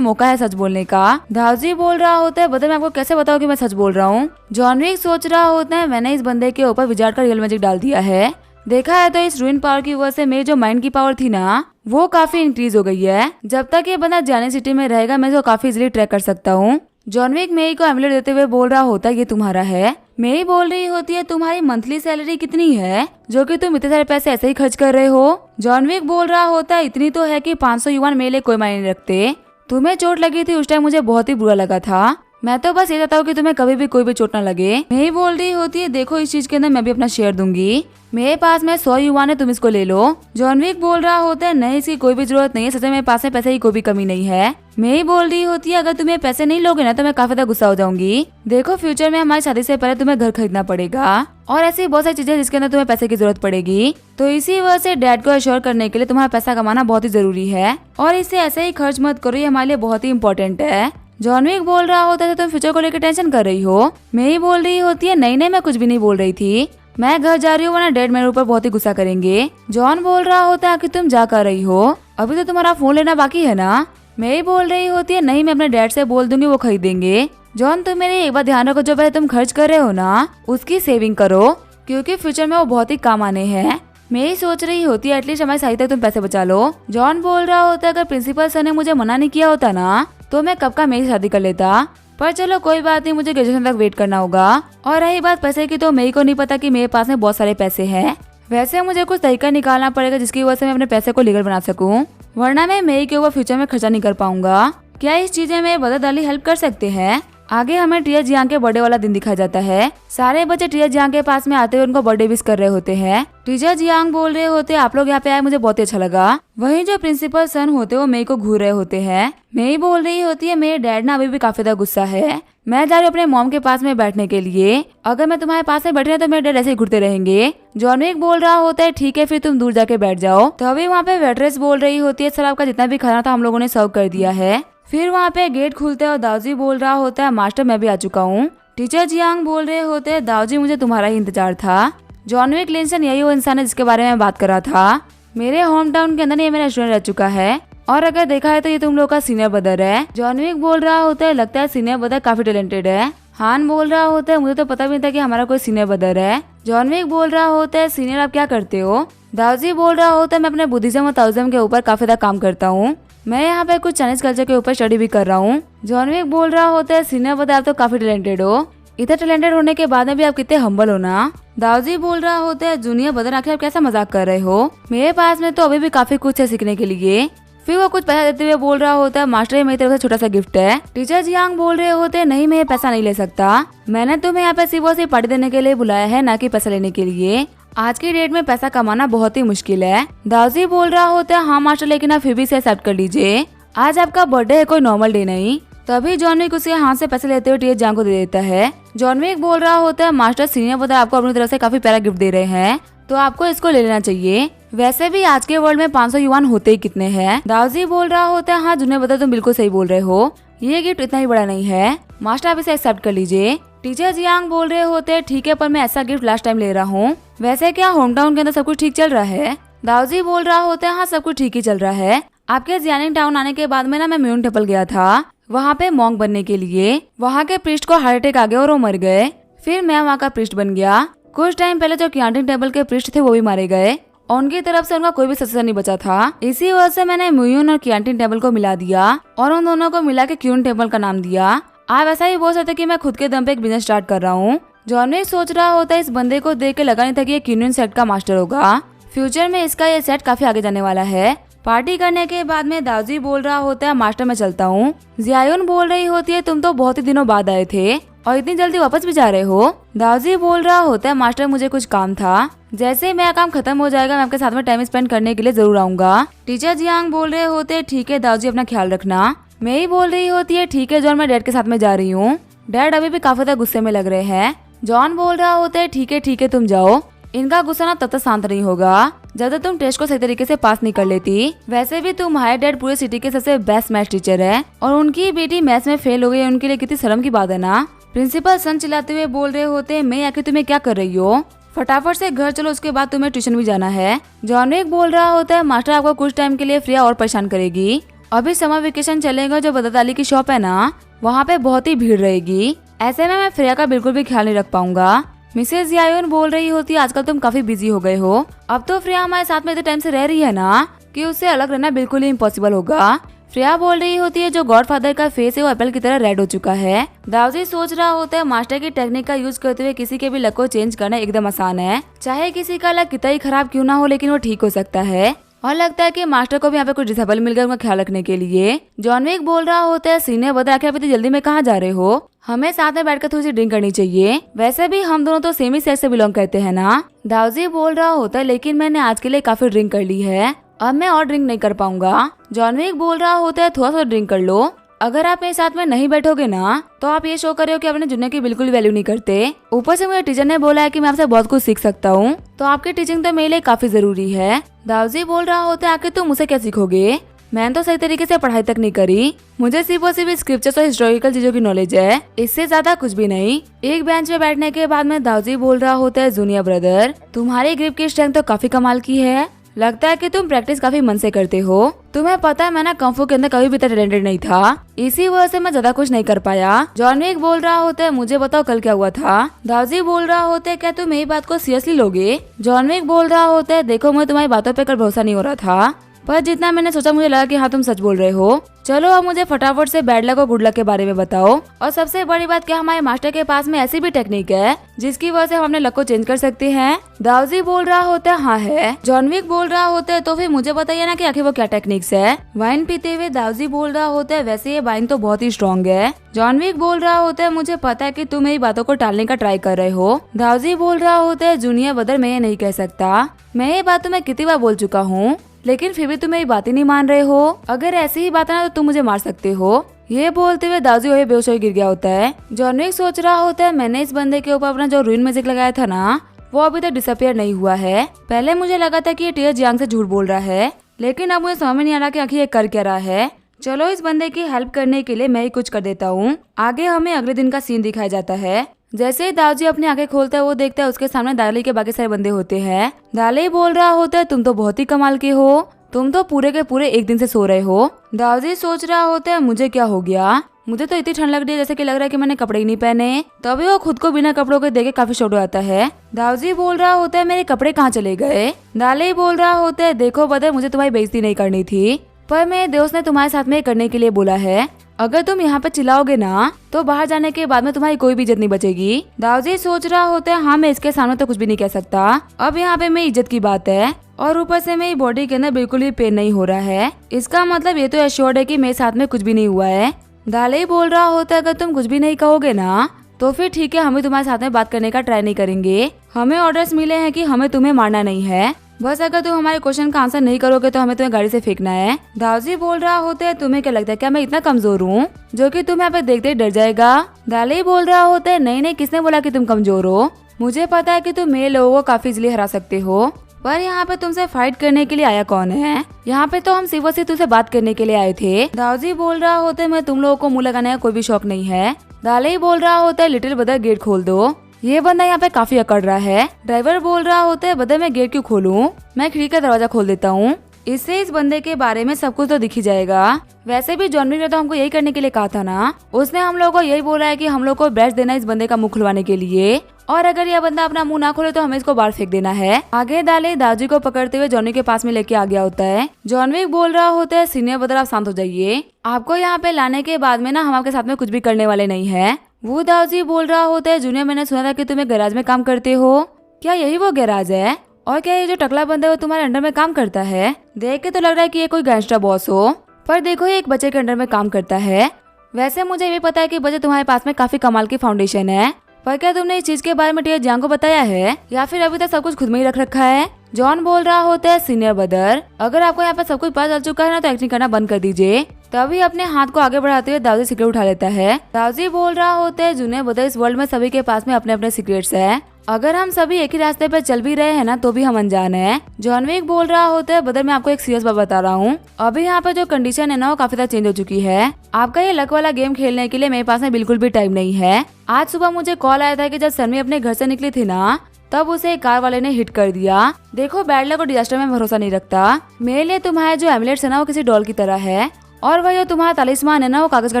मौका है सच बोलने का। दाऊजी बोल रहा होता है बता मैं आपको कैसे बताऊं कि मैं सच बोल रहा हूँ। जॉन विक सोच रहा होता है मैंने इस बंदे के ऊपर विजार्ड का रियल मैजिक डाल दिया है, देखा है तो इस रूइन पावर की वजह से मेरी जो माइंड की पावर थी ना वो काफी इंक्रीज हो गई है। जब तक ये बंदा जाने सिटी में रहेगा मैं इसको काफी इजीली ट्रैक कर सकता हूँ। जॉन विक मेरी को एमुलेट देते हुए बोल रहा होता है ये तुम्हारा है। मेरी बोल रही होती है तुम्हारी मंथली सैलरी कितनी है जो कि तुम इतने सारे पैसे ऐसे ही खर्च कर रहे हो। जॉन विक बोल रहा होता है इतनी तो है कि 500 युआन मेरे लिए कोई मायने नहीं रखते। तुम्हें चोट लगी थी उस टाइम मुझे बहुत ही बुरा लगा था, मैं तो बस ये चाहता हूँ कि तुम्हें कभी भी कोई भी चोट न लगे। मेरी बोल रही होती है देखो इस चीज के अंदर मैं भी अपना शेयर दूंगी, मेरे पास में 100 युआन है तुम इसको ले लो। जॉन विक बोल रहा होता है नहीं इसकी कोई भी जरूरत नहीं है, सच में मेरे पास में पैसे की कोई भी कमी नहीं है। मेरी बोल रही होती है अगर तुम्हें पैसे नहीं लोगे ना तो मैं काफी ज्यादा गुस्सा हो जाऊंगी। देखो फ्यूचर में हमारी शादी से पहले तुम्हें घर खरीदना पड़ेगा और ऐसी बहुत सारी चीजें जिसके अंदर तुम्हें पैसे की जरूरत पड़ेगी, तो इसी वजह से डैड को एश्योर करने के लिए तुम्हारा पैसा कमाना बहुत ही जरूरी है और इसे ऐसे ही खर्च मत करो, ये हमारे लिए बहुत ही इम्पोर्टेंट है। जॉन विक बोल रहा होता है तुम फ्यूचर को लेकर टेंशन कर रही हो। मेरी बोल रही होती है नहीं नहीं मैं कुछ भी नहीं बोल रही थी, मैं घर जा रही हूँ वरना डैड मेरे ऊपर बहुत ही गुस्सा करेंगे। जॉन बोल रहा होता है कि तुम जा कर रही हो, अभी तो तुम्हारा फोन लेना बाकी है ना। मेरी बोल रही होती है नहीं मैं अपने डैड से बोल दूंगी वो खरीदेंगे। जॉन तुम मेरी एक बार ध्यान रखो जो पहले तुम खर्च कर रहे हो ना उसकी सेविंग करो क्योंकि फ्यूचर में वो बहुत ही काम आने हैं। मेरी सोच रही होती है एटलीस्ट हमारी शादी तक तुम पैसे बचा लो। जॉन बोल रहा होता है अगर प्रिंसिपल सर ने मुझे मना नहीं किया होता ना तो मैं कब का मेरी शादी कर लेता, पर चलो कोई बात नहीं मुझे ग्रेजुएशन तक वेट करना होगा। और रही बात पैसे की तो मेरी को नहीं पता कि मेरे पास में बहुत सारे पैसे हैं, वैसे मुझे कुछ तरीका निकालना पड़ेगा जिसकी वजह से मैं अपने पैसे को लीगल बना सकूं, वरना मैं मेरी के ऊपर फ्यूचर में खर्चा नहीं कर पाऊंगा। क्या इस चीजें में बदर डाली हेल्प कर सकते हैं। आगे हमें टीयर जियांग के बर्थडे वाला दिन दिखाया जाता है, सारे बच्चे टीयर जियांग के पास में आते हुए उनको बर्थडे विश कर रहे होते हैं। टीचर जियांग बोल रहे होते आप लोग यहाँ पे आए मुझे बहुत ही अच्छा लगा। वहीं जो प्रिंसिपल सन होते वो मेरी को घूर रहे होते हैं। मेरी बोल रही होती है मेरे डैड ना अभी भी काफी ज्यादा गुस्सा है, मैं जा रही हूँ अपने मॉम के पास में बैठने के लिए, अगर मैं तुम्हारे पास में बैठी तो मेरे डैड ऐसे ही घुरते रहेंगे। जॉन विक बोल रहा होता है ठीक है फिर तुम दूर जाके बैठ जाओ। तभी वहाँ पे वेट्रेस बोल रही होती है सर आपका जितना भी खाना था हम लोगों ने सर्व कर दिया है। फिर वहाँ पे गेट खुलते हैं और दाऊजी बोल रहा होता है मास्टर मैं भी आ चुका हूँ। टीचर जियांग बोल रहे होते हैं दाऊजी मुझे तुम्हारा ही इंतजार था। जॉन विक लिंसन यही वो इंसान है जिसके बारे में बात कर रहा था, मेरे होम टाउन के अंदर ये मेरा स्टूडेंट रह चुका है और अगर देखा है तो ये तुम लोग का सीनियर ब्रदर है। जॉन विक बोल रहा होता है लगता है सीनियर ब्रदर काफी टैलेंटेड है। हान बोल रहा होता है मुझे तो पता भी नहीं था कि हमारा कोई सीनियर ब्रदर है। जॉन विक बोल रहा होता है सीनियर आप क्या करते हो। दाऊजी बोल रहा होता है मैं अपने बुद्धिज्म और ताओइज्म के ऊपर काफी ज्यादा काम करता हूँ, मैं यहाँ पे कुछ चाइनीज कल्चर के ऊपर स्टडी भी कर रहा हूँ। जॉन विक बोल रहा होता है सीनियर ब्रदर आप तो काफी टैलेंटेड हो, इतना टैलेंटेड होने के बाद में भी आप कितने हम्बल हो ना। दाऊजी बोल रहा होता है जूनियर ब्रदर आखिर आप कैसा मजाक कर रहे हो, मेरे पास में तो अभी भी काफी कुछ है सीखने के लिए। फिर वो कुछ पैसा देते हुए बोल रहा होता है मास्टर ये मेरी तरफ से छोटा सा गिफ्ट है। टीचर जियांग बोल रहे होते हैं नहीं मैं पैसा नहीं ले सकता, मैंने तुम्हें यहाँ पे सिर्फ और सिर्फ पार्टी देने के लिए बुलाया है ना कि पैसा लेने के लिए, आज की डेट में पैसा कमाना बहुत ही मुश्किल है। दाऊजी बोल रहा होता है हाँ मास्टर लेकिन आप फिर भी इसे एक्सेप्ट कर लीजिए, आज आपका बर्थडे है कोई नॉर्मल डे नहीं। तभी जॉन विक उसके हाथ से पैसे लेते हुए टीचर जियांग को दे देता है। जॉन विक बोल रहा होता है मास्टर सीनियर ब्रदर आपको अपनी तरफ से काफी प्यारा गिफ्ट दे रहे हैं तो आपको इसको ले लेना चाहिए, वैसे भी आज के वर्ल्ड में 500 युआन होते ही कितने हैं। दाऊजी बोल रहा होता है हाँ जूनियर ब्रदर तुम बिल्कुल सही बोल रहे हो, ये गिफ्ट इतना ही बड़ा नहीं है, मास्टर आप इसे एक्सेप्ट कर लीजिए। टीचर जियांग बोल रहे होते हैं ठीक है पर मैं ऐसा गिफ्ट लास्ट टाइम ले रहा हूँ, वैसे क्या होम टाउन के अंदर सब कुछ ठीक चल रहा है। दाऊजी बोल रहा होता है हाँ सब कुछ ठीक ही चल रहा है, आपके जियानिंग टाउन आने के बाद में ना मैं म्यून टेम्पल गया था वहाँ पे मॉन्क बनने के लिए, वहाँ के प्रीस्ट को हार्ट अटैक आ गया और वो मर गए, फिर मैं वहाँ का प्रीस्ट बन गया। कुछ टाइम पहले जो क्यांटिंग टेम्पल के प्रीस्ट थे वो भी मारे गए और उनकी तरफ से उनका कोई भी सक्सेसर नहीं बचा था, इसी वजह से मैंने म्यून और क्यांटिंग टेम्पल को मिला दिया और उन दोनों को मिला के क्यून टेम्पल का नाम दिया। आप ऐसा ही बोल सकते कि मैं खुद के दम पे एक बिजनेस स्टार्ट कर रहा हूँ। जॉन विक सोच रहा होता है इस बंदे को देख के लगा नहीं था कि ये क्यून सेट का मास्टर होगा, फ्यूचर में इसका ये सेट काफी आगे जाने वाला है। पार्टी करने के बाद में दाऊजी बोल रहा होता है मास्टर मैं चलता हूँ। जियायुन बोल रही होती है तुम तो बहुत ही दिनों बाद आए थे और इतनी जल्दी वापस भी जा रहे हो? दाऊजी बोल रहा होता है मास्टर मुझे कुछ काम था, जैसे मेरा काम खत्म हो जाएगा मैं आपके साथ में टाइम स्पेंड करने के लिए जरूर आऊंगा। टीचर जियांग बोल रहे होते ठीक है दाऊजी अपना ख्याल रखना। मैं ही बोल रही होती है ठीक है जॉन मैं डैड के साथ में जा रही हूँ। डैड अभी भी काफी ज्यादा गुस्से में लग रहे हैं। जॉन बोल रहा होता है ठीक है तुम जाओ। इनका गुस्सा ना तब तक शांत नहीं होगा जब तक तुम टेस्ट को सही तरीके से पास नहीं कर लेती। वैसे भी तुम्हारे डैड पूरे सिटी के सबसे बेस्ट मैथ्स टीचर है और उनकी बेटी मैथ्स में फेल हो गई है, उनके लिए कितनी शर्म की बात है ना। प्रिंसिपल सन चिल्लाते हुए बोल रहे होते मैं आखिर तुम्हें क्या कर रही हो, फटाफट से घर चलो उसके बाद तुम्हें ट्यूशन भी जाना है। जॉन विक बोल रहा होता है मास्टर आपको कुछ टाइम के लिए फ्रिया और परेशान करेगी। अभी समर वेकेशन चलेगा, जो बदताली की शॉप है ना वहाँ पे बहुत ही भीड़ रहेगी, ऐसे में मैं फ्रिया का बिल्कुल भी ख्याल नहीं रख पाऊंगा। मिसेज यायोन बोल रही होती है आजकल तुम काफी बिजी हो गए हो, अब तो फ्रिया हमारे साथ में इतने टाइम से रह रही है ना कि उससे अलग रहना बिल्कुल ही इम्पॉसिबल होगा। फ्रिया बोल रही होती है जो गॉडफादर का फेस है वो एप्पल की तरह रेड हो चुका है। दाऊजी सोच रहा होता है मास्टर की टेक्निक का यूज करते हुए किसी के भी लक को चेंज करना एकदम आसान है, चाहे किसी का लक कितना ही खराब क्यों ना हो लेकिन वो ठीक हो सकता है। और लगता है कि मास्टर को भी यहाँ पे कुछ डिसेबल मिल गया उनका ख्याल रखने के लिए। जॉन विक बोल रहा होता है सीनियर बता के अभी जल्दी में कहाँ जा रहे हो, हमें साथ में बैठकर थोड़ी सी ड्रिंक करनी चाहिए, वैसे भी हम दोनों तो सेम ही सेक्स से बिलोंग करते हैं ना। दाऊजी बोल रहा होता है लेकिन मैंने आज के लिए काफी ड्रिंक कर ली है, अब मैं और ड्रिंक नहीं कर पाऊंगा। जॉन विक बोल रहा होता है थोड़ा सा ड्रिंक कर लो, अगर आप मेरे साथ में नहीं बैठोगे ना तो आप ये शो कर रहे हो कि अपने जूनियर की बिल्कुल वैल्यू नहीं करते। ऊपर से मुझे टीचर ने बोला है कि मैं आपसे बहुत कुछ सीख सकता हूँ, तो आपकी टीचिंग तो मेरे लिए काफी जरूरी है। दाऊजी बोल रहा होता है आखिर तुम मुझसे क्या सीखोगे, मैंने तो सही तरीके से पढ़ाई तक नहीं करी, मुझे सिर्फ और सिर्फ स्क्रिप्चर्स और हिस्टोरिकल चीजों की नॉलेज है, इससे ज्यादा कुछ भी नहीं। एक बेंच पे बैठने के बाद में दाऊजी बोल रहा होता है जूनियर ब्रदर तुम्हारी ग्रिप की स्ट्रेंथ तो काफी कमाल की है, लगता है कि तुम प्रैक्टिस काफी मन से करते हो। तुम्हें पता है मैं ना कंफू के अंदर कभी भी इतना टैलेंटेड नहीं था, इसी वजह से मैं ज्यादा कुछ नहीं कर पाया। जॉन विक बोल रहा होता है मुझे बताओ कल क्या हुआ था। दाऊजी बोल रहा होता है क्या तुम मेरी बात को सीरियसली लोगे। जॉन विक बोल रहा होता है देखो मुझे तुम्हारी बातों पे कल भरोसा नहीं हो रहा था, पर जितना मैंने सोचा मुझे लगा कि हाँ तुम सच बोल रहे हो। चलो अब मुझे फटाफट से बैड लक और गुड लक के बारे में बताओ, और सबसे बड़ी बात क्या हमारे मास्टर के पास में ऐसी भी टेक्निक है जिसकी वजह से हम अपने लक को चेंज कर सकते हैं। दाऊजी बोल रहा होता है हाँ है। जॉन विक बोल रहा होता है तो फिर मुझे बताइए ना कि आखिर वो क्या टेक्निक्स है। वाइन पीते हुए दाऊजी बोल रहा होता है वैसे ये वाइन तो बहुत ही स्ट्रॉन्ग है। जॉन विक बोल रहा होता है मुझे पता है कि तुम मेरी बातों को टालने का ट्राई कर रहे हो। दाऊजी बोल रहा होता है जूनियर ब्रदर मैं ये नहीं कह सकता, मैं ये बात तुम्हें कितनी बार बोल चुका हूँ लेकिन फिर भी तुम मेरी बात ही नहीं मान रहे हो, अगर ऐसी ही बात है ना तो तुम मुझे मार सकते हो। ये बोलते हुए दाऊजी वही बेहोश होकर गिर गया होता है। जॉन विक सोच रहा होता है मैंने इस बंदे के ऊपर अपना जो रूइन म्यूजिक लगाया था ना वो अभी तक डिसअपियर नहीं हुआ है। पहले मुझे लगा था कि ये टीचर जियांग से झूठ बोल रहा है, लेकिन अब मुझे समझ में नहीं आ रहा कि आखिर ये कर क्या रहा है। चलो इस बंदे की हेल्प करने के लिए मैं ही कुछ कर देता हूँ। आगे हमें अगले दिन का सीन दिखाया जाता है। जैसे ही दाऊजी अपनी आंखें खोलता है वो देखता है उसके सामने दाली के बाकी सारे बंदे होते हैं। दाली बोल रहा होता है तुम तो बहुत ही कमाल के हो, तुम तो पूरे के पूरे एक दिन से सो रहे हो। दाऊजी सोच रहा होता है मुझे क्या हो गया, मुझे तो इतनी ठंड लग रही है जैसे कि लग रहा है कि मैंने कपड़े ही नहीं पहने। तभी वो खुद को बिना कपड़ों के देखे काफी शॉक हो जाता है। दाऊजी बोल रहा होता है मेरे कपड़े कहाँ चले गए। दाली बोल रहा होता है देखो बदर मुझे तुम्हारी बेइज्जती नहीं करनी थी, पर मेरे दोस्त ने तुम्हारे साथ में करने के लिए बोला है, अगर तुम यहाँ पे चिल्लाओगे ना तो बाहर जाने के बाद में तुम्हारी कोई भी इज्जत नहीं बचेगी। दाऊजी सोच रहा होता है हाँ मैं इसके सामने तो कुछ भी नहीं कह सकता, अब यहाँ पे मेरी इज्जत की बात है और ऊपर से मेरी बॉडी के अंदर बिल्कुल भी पेन नहीं हो रहा है, इसका मतलब ये तो एश्योर्ड है कि मेरे साथ में कुछ भी नहीं हुआ है। दाली बोल रहा होता है अगर तुम कुछ भी नहीं कहोगे ना तो फिर ठीक है, हमें तुम्हारे साथ में बात करने का ट्राई नहीं करेंगे। हमें ऑर्डर्स मिले हैं कि हमें तुम्हें मारना नहीं है, बस अगर तुम हमारे क्वेश्चन का आंसर नहीं करोगे तो हमें तुम्हें गाड़ी से फेंकना है। दाऊजी बोल रहा होता है तुम्हें क्या लगता है क्या मैं इतना कमजोर हूँ जो कि तुम्हें यहाँ पे देखते ही डर जाएगा। दाली बोल रहा होता है नहीं नहीं किसने बोला कि तुम कमजोर हो, मुझे पता है कि तुम मेरे लोगों को काफी इजीली हरा सकते हो, पर यहाँ पे तुमसे फाइट करने के लिए आया कौन है, यहाँ पे तो हम सिर्फ और सिर्फ तुमसे बात करने के लिए आए थे। दाऊजी बोल रहा होता है मैं तुम लोगों को मुंह लगाने का कोई भी शौक नहीं है। दाली बोल रहा होता है लिटिल ब्रदर गेट खोल दो, ये बंदा यहाँ पे काफी अकड़ रहा है। ड्राइवर बोल रहा होता है ब्रदर मैं गेट क्यों खोलूं, मैं खिड़की का दरवाजा खोल देता हूँ, इससे इस बंदे के बारे में सब कुछ तो दिख ही जाएगा। वैसे भी जॉन विक ने तो हमको यही करने के लिए कहा था ना, उसने हम लोगों को यही बोला है कि हम लोग को ब्रश देना इस बंदे का मुंह खुलवाने के लिए, और अगर यह बंदा अपना मुंह ना खोले तो हमें इसको बाहर फेंक देना है। आगे दाली दाऊजी को पकड़ते हुए जॉन विक के पास में लेके आ गया होता है। जॉन विक बोल रहा होता है सीनियर ब्रदर आप शांत हो जाइए, आपको यहाँ पे लाने के बाद में ना हम आपके साथ में कुछ भी करने वाले नहीं है। वो दाऊजी बोल रहा होता है जूनियर मैंने सुना था कि तुम्हें गैराज में काम करते हो, क्या यही वो गैराज है, और क्या ये जो टकला बंदा है वो तुम्हारे अंडर में काम करता है, देख के तो लग रहा है कि ये कोई गैंगस्टर बॉस हो, पर देखो ये एक बच्चे के अंडर में काम करता है। वैसे मुझे भी पता है कि बच्चे तुम्हारे पास में काफी कमाल की फाउंडेशन है, पर क्या तुमने इस चीज के बारे में टीचर जियांग को बताया है या फिर अभी तक सब कुछ खुद में ही रख रखा है? जॉन बोल रहा होता है सीनियर ब्रदर, अगर आपको यहाँ पे सब कुछ पता चल चुका है ना तो एक्टिंग करना बंद कर दीजिए। तभी अपने हाथ को आगे बढ़ाते हुए दाऊजी सिगरेट उठा लेता है। दाऊजी बोल रहा होता है जूनियर ब्रदर, इस वर्ल्ड में सभी के पास में अपने अपने सीक्रेट्स है, अगर हम सभी एक ही रास्ते पे चल भी रहे हैं ना तो भी हम अनजान है। जॉन विक बोल रहा होता है ब्रदर, मैं आपको एक सीरियस बात बता रहा हूँ, अभी यहाँ पे जो कंडीशन है ना वो काफी ज्यादा चेंज हो चुकी है। आपका ये लक वाला गेम खेलने के लिए मेरे पास में बिल्कुल भी टाइम नहीं है। आज सुबह मुझे कॉल आया था कि जब सन्मी अपने घर से निकली थी ना तब उसे एक कार वाले ने हिट कर दिया। देखो बैड लक और डिजास्टर में भरोसा नहीं रखता। मेरे लिए तुम्हारा जो एमुलेट है ना वो किसी डॉल की तरह है और वह जो तुम्हारा तालिस्मान है ना वो कागज का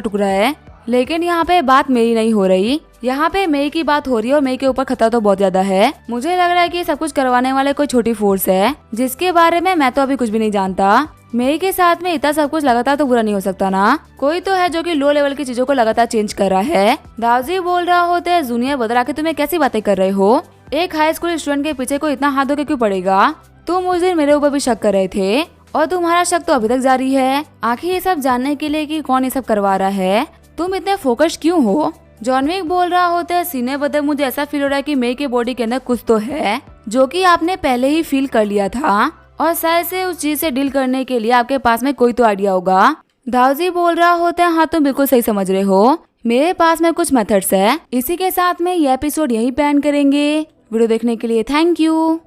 टुकड़ा है। लेकिन यहाँ पे बात मेरी नहीं हो रही, यहाँ पे मेई की बात हो रही है और मेई के ऊपर खतरा तो बहुत ज्यादा है। मुझे लग रहा है कि सब कुछ करवाने वाले कोई छोटी फोर्स है जिसके बारे में मैं तो अभी कुछ भी नहीं जानता। मेई के साथ में इतना सब कुछ लगातार तो बुरा नहीं हो सकता ना, कोई तो है जो कि लो लेवल की चीजों को लगातार चेंज कर रहा है। दाऊजी बोल रहा होता है जूनियर ब्रदर, आखिर तुम्हें कैसी बातें कर रहे हो? एक हाई स्कूल स्टूडेंट के पीछे को इतना हाथ धो के क्यों पड़ेगा? तुम उस दिन मेरे ऊपर भी शक कर रहे थे और तुम्हारा शक तो अभी तक जारी है। आखिर ये सब जानने के लिए कि कौन ये सब करवा रहा है तुम इतने फोकस क्यों हो? जॉन विक बोल रहा होता है सीनियर ब्रदर, मुझे ऐसा फील हो रहा है कि मेई के बॉडी के अंदर कुछ तो है जो कि आपने पहले ही फील कर लिया था और शायद से उस चीज से डील करने के लिए आपके पास में कोई तो आइडिया होगा। दाऊजी बोल रहा होता है हाँ तुम बिल्कुल सही समझ रहे हो, मेरे पास में कुछ मेथड्स है। इसी के साथ में ये एपिसोड यहीं पे एंड करेंगे। वीडियो देखने के लिए थैंक यू।